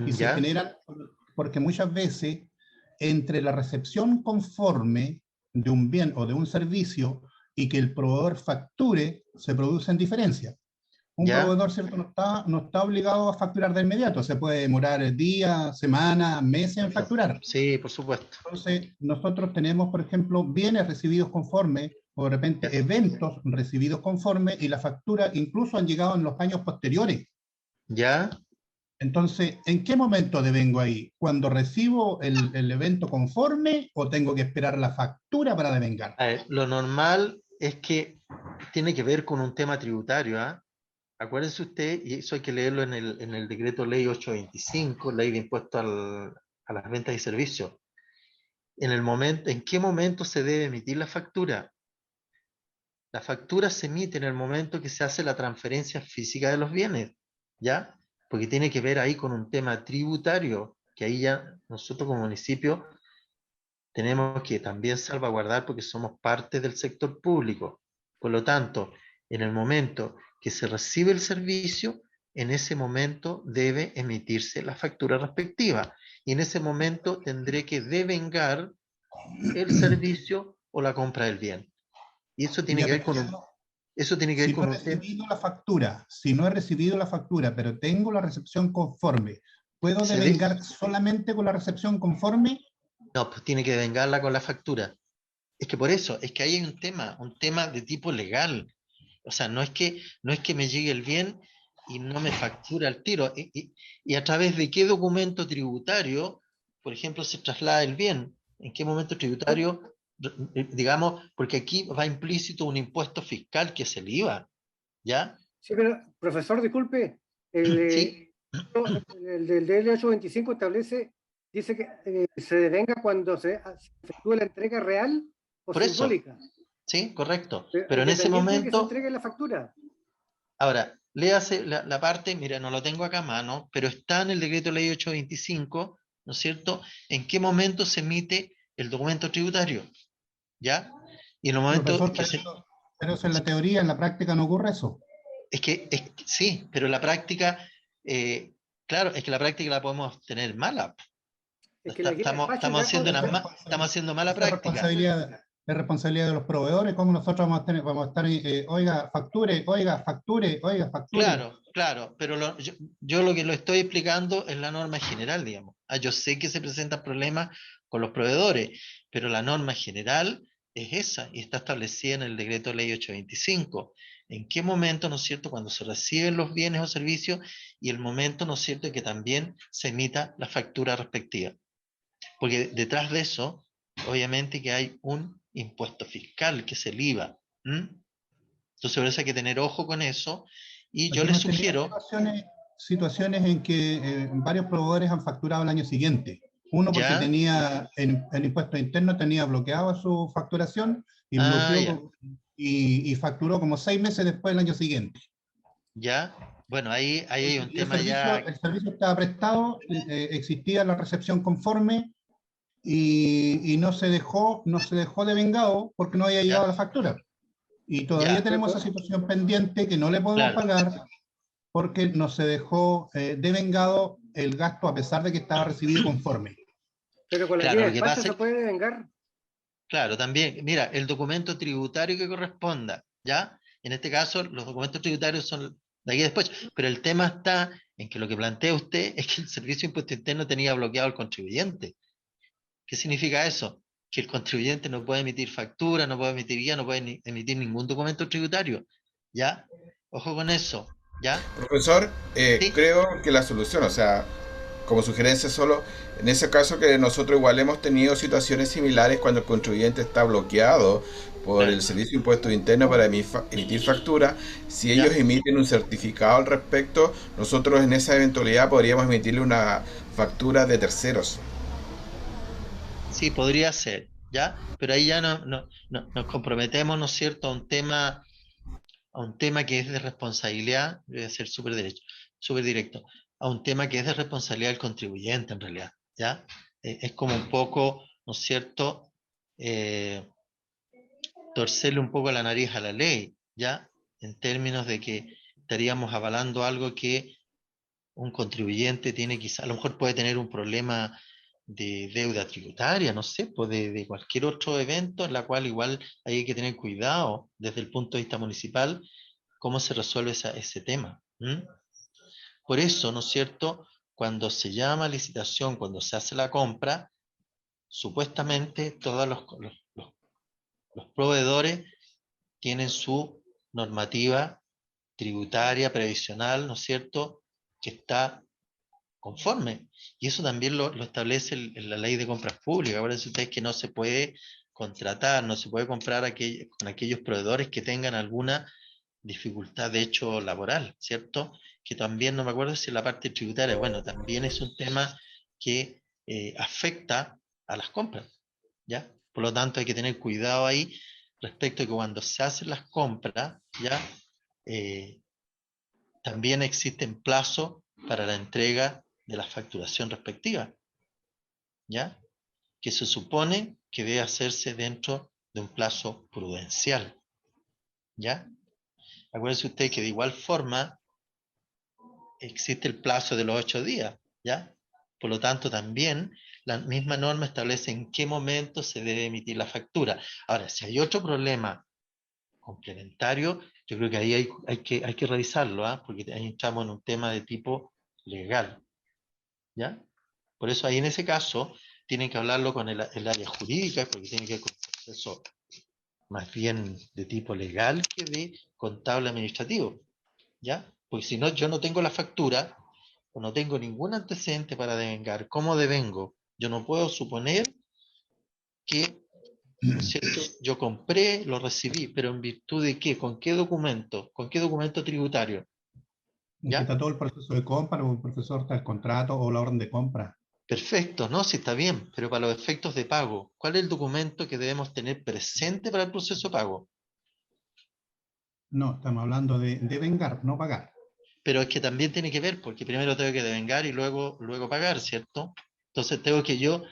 Speaker 13: Y se generan porque muchas veces entre la recepción conforme de un bien o de un servicio y que el proveedor facture, se producen diferencias. Un
Speaker 1: ¿Ya?
Speaker 13: proveedor, ¿cierto?, no está obligado a facturar de inmediato, se puede demorar días, semanas, meses en facturar.
Speaker 1: Sí, por supuesto.
Speaker 13: Entonces, nosotros tenemos, por ejemplo, bienes recibidos conforme, o de repente eventos recibidos conforme, y la factura incluso han llegado en los años posteriores.
Speaker 1: ¿Ya?
Speaker 13: Entonces, ¿en qué momento devengo ahí? ¿Cuando recibo el evento conforme o tengo que esperar la factura para devengar?
Speaker 1: A ver, lo normal es que tiene que ver con un tema tributario, ¿ah? Acuérdense usted, y eso hay que leerlo en el decreto ley 825, ley de impuesto a las ventas y servicios. ¿En qué momento se debe emitir la factura? La factura se emite en el momento que se hace la transferencia física de los bienes, ¿ya? Porque tiene que ver ahí con un tema tributario, que ahí ya nosotros como municipio tenemos que también salvaguardar porque somos parte del sector público. Por lo tanto, en el momento que se recibe el servicio, en ese momento debe emitirse la factura respectiva. Y en ese momento tendré que devengar el servicio o la compra del bien. Y eso tiene que ver con un... Eso tiene que ver con un tema.
Speaker 13: Si no he recibido la factura, pero tengo la recepción conforme, ¿puedo devengar solamente con la recepción conforme?
Speaker 1: No, pues tiene que devengarla con la factura. Es que por eso, es que ahí hay un tema de tipo legal. O sea, no es que me llegue el bien y no me factura el tiro. Y a través de qué documento tributario, por ejemplo, se traslada el bien. ¿En qué momento tributario? Digamos, porque aquí va implícito un impuesto fiscal que es el IVA. ¿Ya?
Speaker 9: Sí, pero, profesor, disculpe,
Speaker 1: Sí.
Speaker 9: el del DL825 dice que se devenga cuando se efectúe la entrega real o
Speaker 1: Por eso.
Speaker 9: simbólica.
Speaker 1: Sí, correcto. Pero en ese
Speaker 9: Independiente de que
Speaker 1: momento...
Speaker 9: se entregue la factura.
Speaker 1: Ahora, léase la parte, mira, no lo tengo acá a mano, pero está en el decreto ley 825, ¿no es cierto? ¿En qué momento se emite el documento tributario? ¿Ya? Y en el momento
Speaker 13: Profesor, pero eso en la teoría, en la práctica no ocurre eso.
Speaker 1: Sí, pero la práctica, claro, es que la práctica la podemos tener mala.
Speaker 9: Es que la guía
Speaker 1: Estamos haciendo mala práctica.
Speaker 13: Es responsabilidad de los proveedores, como nosotros vamos a estar, oiga, facture.
Speaker 1: Claro, pero yo lo que lo estoy explicando es la norma general, digamos. Yo sé que se presentan problemas con los proveedores, pero la norma general es esa y está establecida en el decreto ley 825. ¿En qué momento, no es cierto, cuando se reciben los bienes o servicios y el momento, no es cierto, que también se emita la factura respectiva? Porque detrás de eso, obviamente que hay un impuesto fiscal, que es el IVA. Entonces, por eso hay que tener ojo con eso. Y yo les sugiero...
Speaker 13: Situaciones en que varios proveedores han facturado el año siguiente. Uno porque tenía el impuesto interno, tenía bloqueado su facturación y facturó como 6 meses después del año siguiente.
Speaker 1: Ya, bueno, ahí hay un tema ya...
Speaker 13: El servicio estaba prestado, existía la recepción conforme y no se dejó devengado porque no había llegado la factura. Y todavía tenemos esa situación pendiente que no le podemos pagar porque no se dejó devengado el gasto a pesar de que estaba recibido conforme.
Speaker 9: Pero con la guía de despacho se puede devengar.
Speaker 1: Claro, también, mira, el documento tributario que corresponda, ¿ya? En este caso, los documentos tributarios son de aquí después, pero el tema está en que lo que plantea usted es que el Servicio de Impuesto Interno tenía bloqueado al contribuyente. ¿Qué significa eso? Que el contribuyente no puede emitir factura, no puede emitir guía, no puede emitir ningún documento tributario, ¿ya? Ojo con eso, ¿ya?
Speaker 10: Profesor, ¿sí? Creo que la solución, o sea, como sugerencia solo, en ese caso que nosotros igual hemos tenido situaciones similares cuando el contribuyente está bloqueado por el Servicio de Impuestos Internos para emitir factura. Si ellos emiten un certificado al respecto, nosotros en esa eventualidad podríamos emitirle una factura de terceros.
Speaker 1: Sí, podría ser, ¿ya? Pero ahí ya nos comprometemos, ¿no es cierto?, a un tema que es de responsabilidad, voy a ser súper directo, a un tema que es de responsabilidad del contribuyente en realidad, ¿ya? Es como un poco, ¿no es cierto?, torcerle un poco la nariz a la ley, ¿ya? En términos de que estaríamos avalando algo que un contribuyente tiene quizá, a lo mejor puede tener un problema deuda tributaria, no sé, pues de cualquier otro evento en la cual igual hay que tener cuidado desde el punto de vista municipal cómo se resuelve ese tema. Por eso, ¿no es cierto?, cuando se llama licitación, cuando se hace la compra, supuestamente todos los proveedores tienen su normativa tributaria, previsional, ¿no es cierto?, que está conforme. Y eso también lo establece la ley de compras públicas. Acuérdense ustedes que no se puede contratar, no se puede comprar con aquellos proveedores que tengan alguna dificultad de hecho laboral, ¿cierto? Que también, no me acuerdo si la parte tributaria, bueno, también es un tema que afecta a las compras, ¿ya? Por lo tanto, hay que tener cuidado ahí respecto a que cuando se hacen las compras, ¿ya? También existen plazos para la entrega de la facturación respectiva, ¿ya? Que se supone que debe hacerse dentro de un plazo prudencial, ¿ya? Acuérdense ustedes que de igual forma existe el plazo de los 8 días, ¿ya? Por lo tanto, también la misma norma establece en qué momento se debe emitir la factura. Ahora, si hay otro problema complementario, yo creo que ahí hay que revisarlo, porque ahí entramos en un tema de tipo legal, ¿ya? Por eso ahí en ese caso tienen que hablarlo con el área jurídica, porque tiene que ver con un proceso más bien de tipo legal que de contable administrativo, ¿ya? Porque si no, yo no tengo la factura o no tengo ningún antecedente para devengar. ¿Cómo devengo? Yo no puedo suponer que, ¿no es cierto?, yo compré, lo recibí, pero ¿en virtud de qué? ¿Con qué documento? ¿Con qué documento tributario?
Speaker 13: ¿Ya? Está todo el proceso de compra, o el profesor está el contrato o la orden de compra.
Speaker 1: Perfecto, no, sí está bien, pero para los efectos de pago, ¿cuál es el documento que debemos tener presente para el proceso de pago?
Speaker 13: No, estamos hablando de devengar, no pagar.
Speaker 1: Pero es que también tiene que ver, porque primero tengo que devengar y luego pagar, ¿cierto? Entonces tengo que yo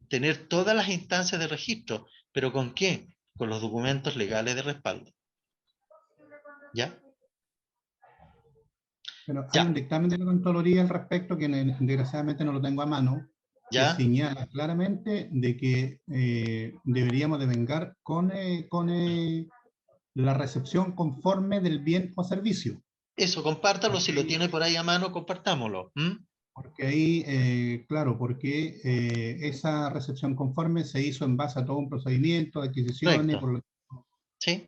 Speaker 1: tener todas las instancias de registro, pero ¿con qué? Con los documentos legales de respaldo. ¿Ya?
Speaker 13: Pero hay un dictamen de la Contraloría al respecto que desgraciadamente no lo tengo a mano,
Speaker 1: ¿Ya?
Speaker 13: que señala claramente de que deberíamos devengar con la recepción conforme del bien o servicio.
Speaker 1: Eso, compártalo, si lo tiene por ahí a mano, compartámoslo.
Speaker 13: Porque ahí, claro, porque esa recepción conforme se hizo en base a todo un procedimiento de adquisiciones.
Speaker 1: Sí.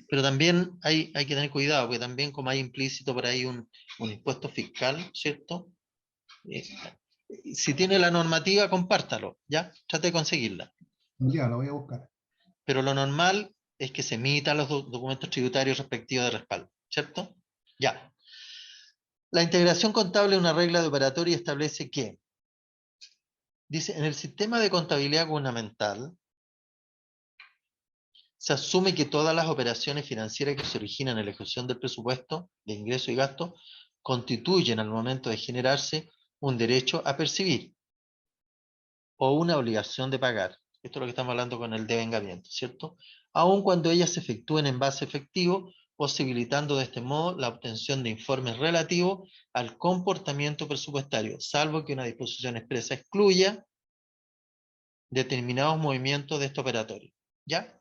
Speaker 1: Pero también hay que tener cuidado, porque también como hay implícito por ahí un impuesto fiscal, ¿cierto? Si tiene la normativa, compártalo, ¿ya? Trate de conseguirla.
Speaker 13: Ya, lo voy a buscar.
Speaker 1: Pero lo normal es que se emitan los documentos tributarios respectivos de respaldo, ¿cierto? Ya. La integración contable es una regla de operatoria y establece que, dice, en el sistema de contabilidad gubernamental, se asume que todas las operaciones financieras que se originan en la ejecución del presupuesto de ingreso y gasto constituyen al momento de generarse un derecho a percibir o una obligación de pagar. Esto es lo que estamos hablando con el devengamiento, ¿cierto? Aun cuando ellas se efectúen en base efectivo, posibilitando de este modo la obtención de informes relativos al comportamiento presupuestario, salvo que una disposición expresa excluya determinados movimientos de este operatorio, ¿ya?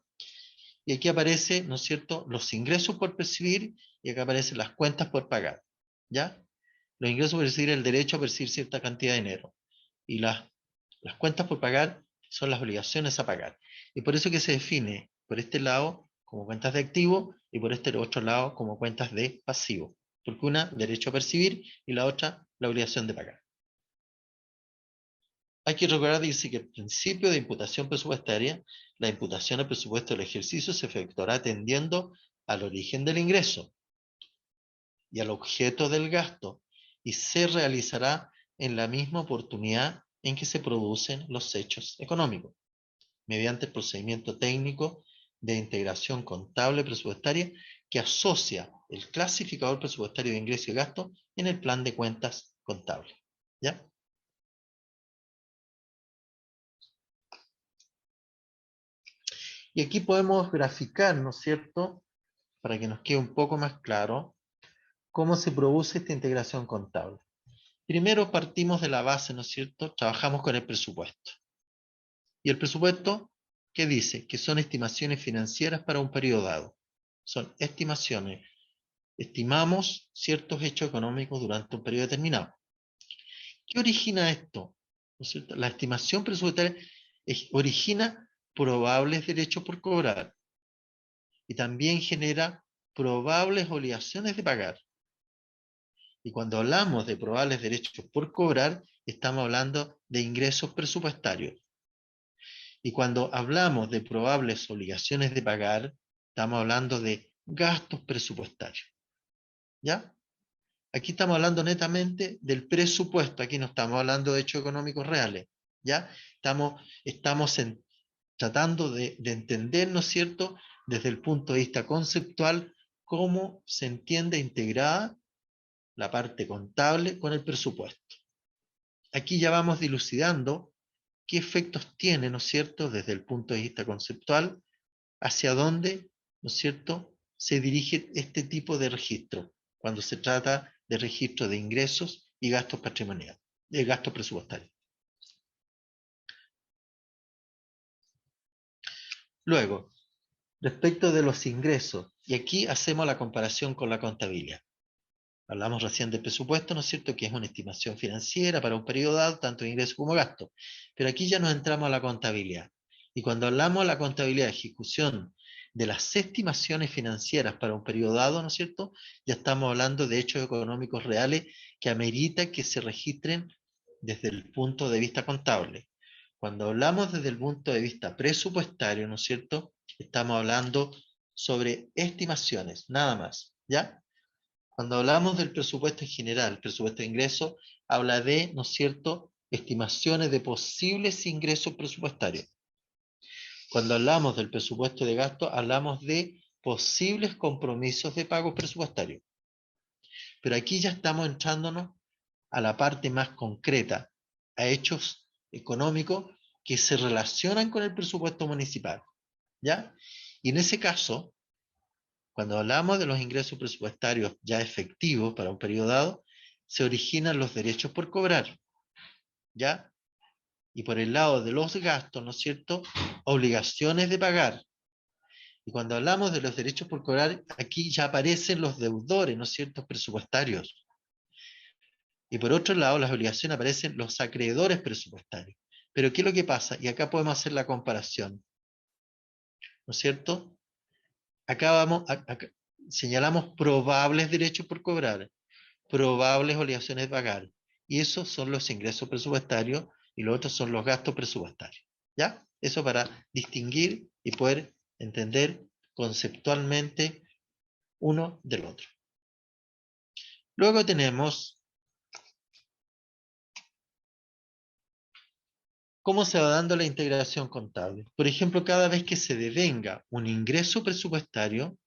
Speaker 1: Y aquí aparece, ¿no es cierto?, los ingresos por percibir, y acá aparecen las cuentas por pagar, ¿ya? Los ingresos por percibir el derecho a percibir cierta cantidad de dinero, y las cuentas por pagar son las obligaciones a pagar. Y por eso que se define por este lado como cuentas de activo y por este otro lado como cuentas de pasivo. Porque una, derecho a percibir, y la otra, la obligación de pagar. Hay que recordar, dice, que el principio de imputación presupuestaria, la imputación al presupuesto del ejercicio se efectuará atendiendo al origen del ingreso y al objeto del gasto, y se realizará en la misma oportunidad en que se producen los hechos económicos, mediante el procedimiento técnico de integración contable presupuestaria que asocia el clasificador presupuestario de ingreso y gasto en el plan de cuentas contable. ¿Ya? Y aquí podemos graficar, ¿no es cierto?, para que nos quede un poco más claro, cómo se produce esta integración contable. Primero partimos de la base, ¿no es cierto? Trabajamos con el presupuesto. Y el presupuesto, ¿qué dice? Que son estimaciones financieras para un periodo dado. Son estimaciones. Estimamos ciertos hechos económicos durante un periodo determinado. ¿Qué origina esto? ¿No es cierto? La estimación presupuestaria origina probables derechos por cobrar y también genera probables obligaciones de pagar. Y cuando hablamos de probables derechos por cobrar, estamos hablando de ingresos presupuestarios. Y cuando hablamos de probables obligaciones de pagar, estamos hablando de gastos presupuestarios. ¿Ya? Aquí estamos hablando netamente del presupuesto, aquí no estamos hablando de hechos económicos reales. ¿Ya? Estamos tratando de entender, ¿no es cierto?, desde el punto de vista conceptual, cómo se entiende integrada la parte contable con el presupuesto. Aquí ya vamos dilucidando qué efectos tiene, ¿no es cierto?, desde el punto de vista conceptual, hacia dónde, ¿no es cierto?, se dirige este tipo de registro, cuando se trata de registro de ingresos y gastos patrimoniales, de gastos presupuestarios. Luego, respecto de los ingresos, y aquí hacemos la comparación con la contabilidad. Hablamos recién del presupuesto, ¿no es cierto?, que es una estimación financiera para un periodo dado, tanto de ingresos como gastos. Pero aquí ya nos entramos a la contabilidad. Y cuando hablamos de la contabilidad de ejecución de las estimaciones financieras para un periodo dado, ¿no es cierto?, ya estamos hablando de hechos económicos reales que amerita que se registren desde el punto de vista contable. Cuando hablamos desde el punto de vista presupuestario, ¿no es cierto?, estamos hablando sobre estimaciones, nada más, ¿ya? Cuando hablamos del presupuesto en general, el presupuesto de ingresos, habla de, ¿no es cierto?, estimaciones de posibles ingresos presupuestarios. Cuando hablamos del presupuesto de gasto, hablamos de posibles compromisos de pagos presupuestarios. Pero aquí ya estamos entrándonos a la parte más concreta, a hechos económicos que se relacionan con el presupuesto municipal, ¿ya? Y en ese caso, cuando hablamos de los ingresos presupuestarios ya efectivos para un periodo dado, se originan los derechos por cobrar, ¿ya? Y por el lado de los gastos, ¿no es cierto?, obligaciones de pagar. Y cuando hablamos de los derechos por cobrar, aquí ya aparecen los deudores, ¿no es cierto?, presupuestarios. Y por otro lado, las obligaciones aparecen los acreedores presupuestarios. Pero ¿qué es lo que pasa? Y acá podemos hacer la comparación, ¿no es cierto? Acá señalamos probables derechos por cobrar, probables obligaciones de pagar. Y esos son los ingresos presupuestarios y los otros son los gastos presupuestarios. ¿Ya? Eso para distinguir y poder entender conceptualmente uno del otro. Luego tenemos cómo se va dando la integración contable. Por ejemplo, cada vez que se devenga un ingreso presupuestario,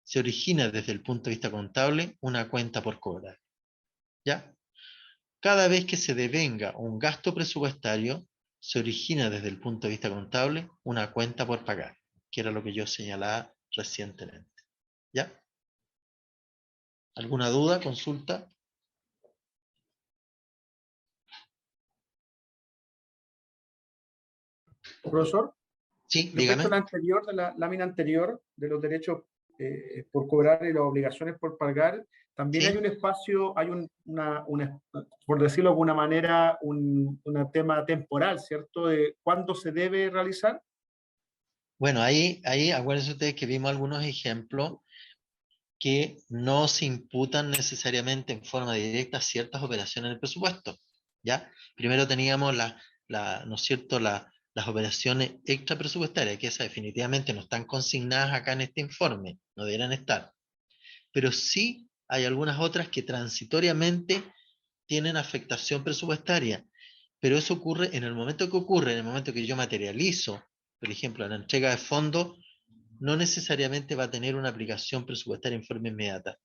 Speaker 1: se origina desde el punto de vista contable una cuenta por cobrar. ¿Ya? Cada vez que se devenga un gasto presupuestario, se origina desde el punto de vista contable una cuenta por pagar, que era lo que yo señalaba recientemente. ¿Ya? ¿Alguna duda, consulta?
Speaker 14: Profesor,
Speaker 1: sí,
Speaker 14: respecto
Speaker 1: dígame.
Speaker 14: a la anterior, de la lámina anterior, de los derechos por cobrar y las obligaciones por pagar, también
Speaker 1: ¿Sí?
Speaker 14: hay un espacio, hay por decirlo de alguna manera, un tema temporal, ¿cierto?, de cuándo se debe realizar.
Speaker 1: Bueno, ahí acuérdense ustedes que vimos algunos ejemplos que no se imputan necesariamente en forma directa ciertas operaciones en el presupuesto, ¿ya? Primero teníamos ¿no es cierto?, las operaciones extra presupuestarias, que esas definitivamente no están consignadas acá en este informe, no deberán estar. Pero sí hay algunas otras que transitoriamente tienen afectación presupuestaria, pero eso ocurre en el momento que ocurre, en el momento que yo materializo, por ejemplo, la entrega de fondos, no necesariamente va a tener una aplicación presupuestaria en forma inmediata,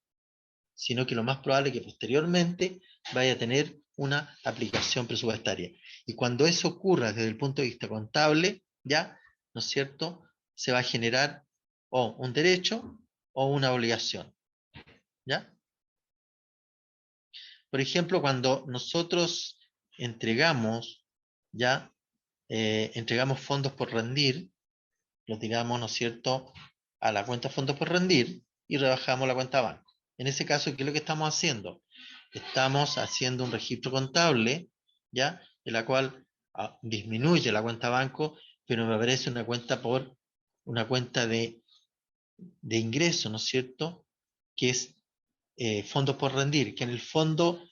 Speaker 1: sino que lo más probable es que posteriormente vaya a tener una aplicación presupuestaria. Y cuando eso ocurra desde el punto de vista contable, ya, ¿no es cierto?, se va a generar o un derecho o una obligación. ¿Ya? Por ejemplo, cuando nosotros entregamos, ya, entregamos fondos por rendir, lo tiramos, ¿no es cierto?, a la cuenta fondos por rendir y rebajamos la cuenta banco. En ese caso, ¿qué es lo que estamos haciendo? Estamos haciendo un registro contable, ¿ya?, en la cual disminuye la cuenta banco, pero me aparece una cuenta de ingreso, ¿no es cierto?, que es fondos por rendir, que en el fondo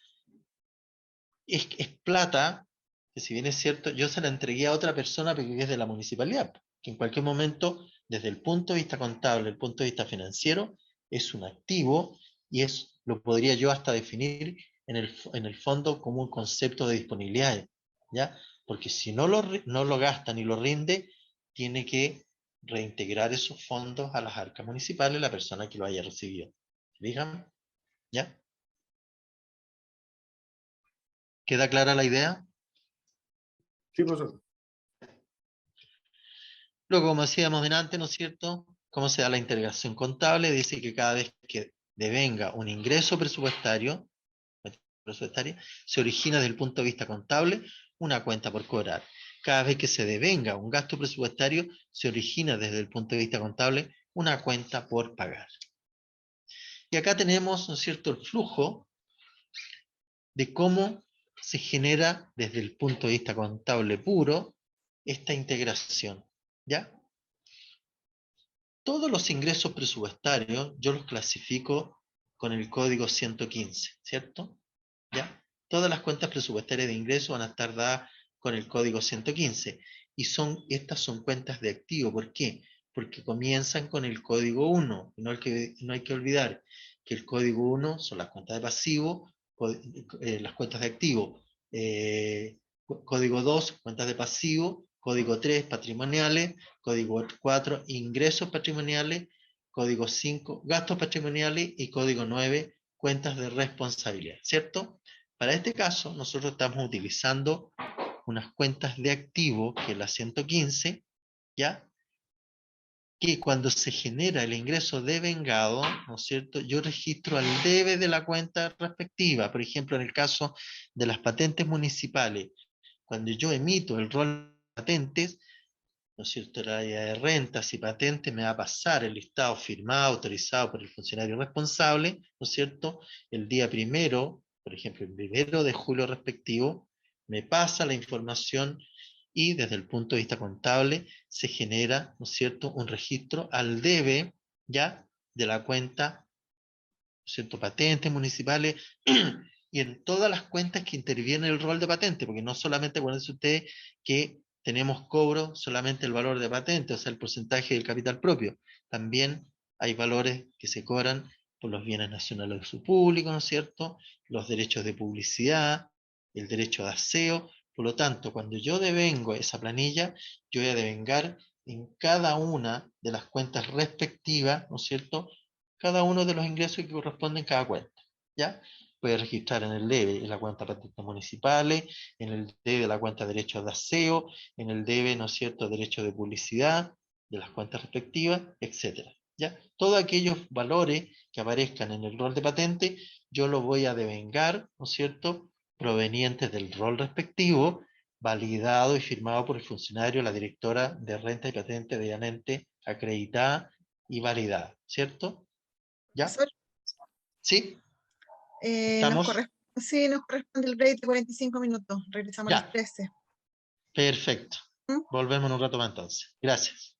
Speaker 1: es plata, que si bien es cierto, yo se la entregué a otra persona porque es de la municipalidad, que en cualquier momento, desde el punto de vista contable, el punto de vista financiero, es un activo y lo podría yo hasta definir en el fondo como un concepto de disponibilidades, ¿ya? Porque si no lo gasta ni lo rinde, tiene que reintegrar esos fondos a las arcas municipales la persona que lo haya recibido. ¿Fijan? ¿Ya? ¿Queda clara la idea?
Speaker 14: Sí, profesor.
Speaker 1: Luego, como decíamos delante, ¿no es cierto?, ¿cómo se da la integración contable? Dice que cada vez que devenga un ingreso presupuestario, se origina desde el punto de vista contable una cuenta por cobrar. Cada vez que se devenga un gasto presupuestario, se origina desde el punto de vista contable una cuenta por pagar. Y acá tenemos, ¿no es cierto?, el flujo de cómo se genera desde el punto de vista contable puro esta integración, ¿ya? Todos los ingresos presupuestarios yo los clasifico con el código 115, ¿cierto? ¿Ya? Todas las cuentas presupuestarias de ingresos van a estar dadas con el código 115 y estas son cuentas de activo. ¿Por qué? Porque comienzan con el código 1. No hay que olvidar que el código 1 son las cuentas de pasivo, las cuentas de activo. Código 2, cuentas de pasivo. Código 3, patrimoniales. Código 4, ingresos patrimoniales. Código 5, gastos patrimoniales. Y código 9, cuentas de responsabilidad, ¿cierto? Para este caso, nosotros estamos utilizando unas cuentas de activo, que es la 115, ¿ya? Que cuando se genera el ingreso devengado, ¿no es cierto?, yo registro al debe de la cuenta respectiva. Por ejemplo, en el caso de las patentes municipales, cuando yo emito el rol de patentes, ¿no es cierto?, el área de rentas y patentes me va a pasar el listado firmado, autorizado por el funcionario responsable, ¿no es cierto?, el día primero, por ejemplo, el 1 de julio respectivo, me pasa la información y desde el punto de vista contable se genera, ¿no es cierto?, un registro al debe, ¿ya?, de la cuenta, ¿no es cierto?, patentes municipales, y en todas las cuentas que interviene el rol de patente, porque no solamente, acuérdense ustedes que tenemos cobro solamente el valor de patente, o sea, el porcentaje del capital propio. También hay valores que se cobran por los bienes nacionales de uso público, ¿no es cierto?, los derechos de publicidad, el derecho de aseo. Por lo tanto, cuando yo devengo esa planilla, yo voy a devengar en cada una de las cuentas respectivas, ¿no es cierto?, cada uno de los ingresos que corresponden a cada cuenta, ¿ya? Puede registrar en el debe en la cuenta patentes municipales, en el debe de la cuenta derechos de aseo, en el debe, ¿no es cierto?, derechos de publicidad, de las cuentas respectivas, etcétera, ¿ya? Todos aquellos valores que aparezcan en el rol de patente, yo lo voy a devengar, ¿no es cierto?, provenientes del rol respectivo, validado y firmado por el funcionario, la directora de renta y patente debidamente acreditada y validada, ¿cierto? ¿Ya?
Speaker 3: Profesor,
Speaker 1: ¿Sí?
Speaker 3: nos corresponde el break de 45 minutos. Regresamos a
Speaker 1: Ya.
Speaker 3: las 13.
Speaker 1: Perfecto. Volvemos en un rato más entonces. Gracias.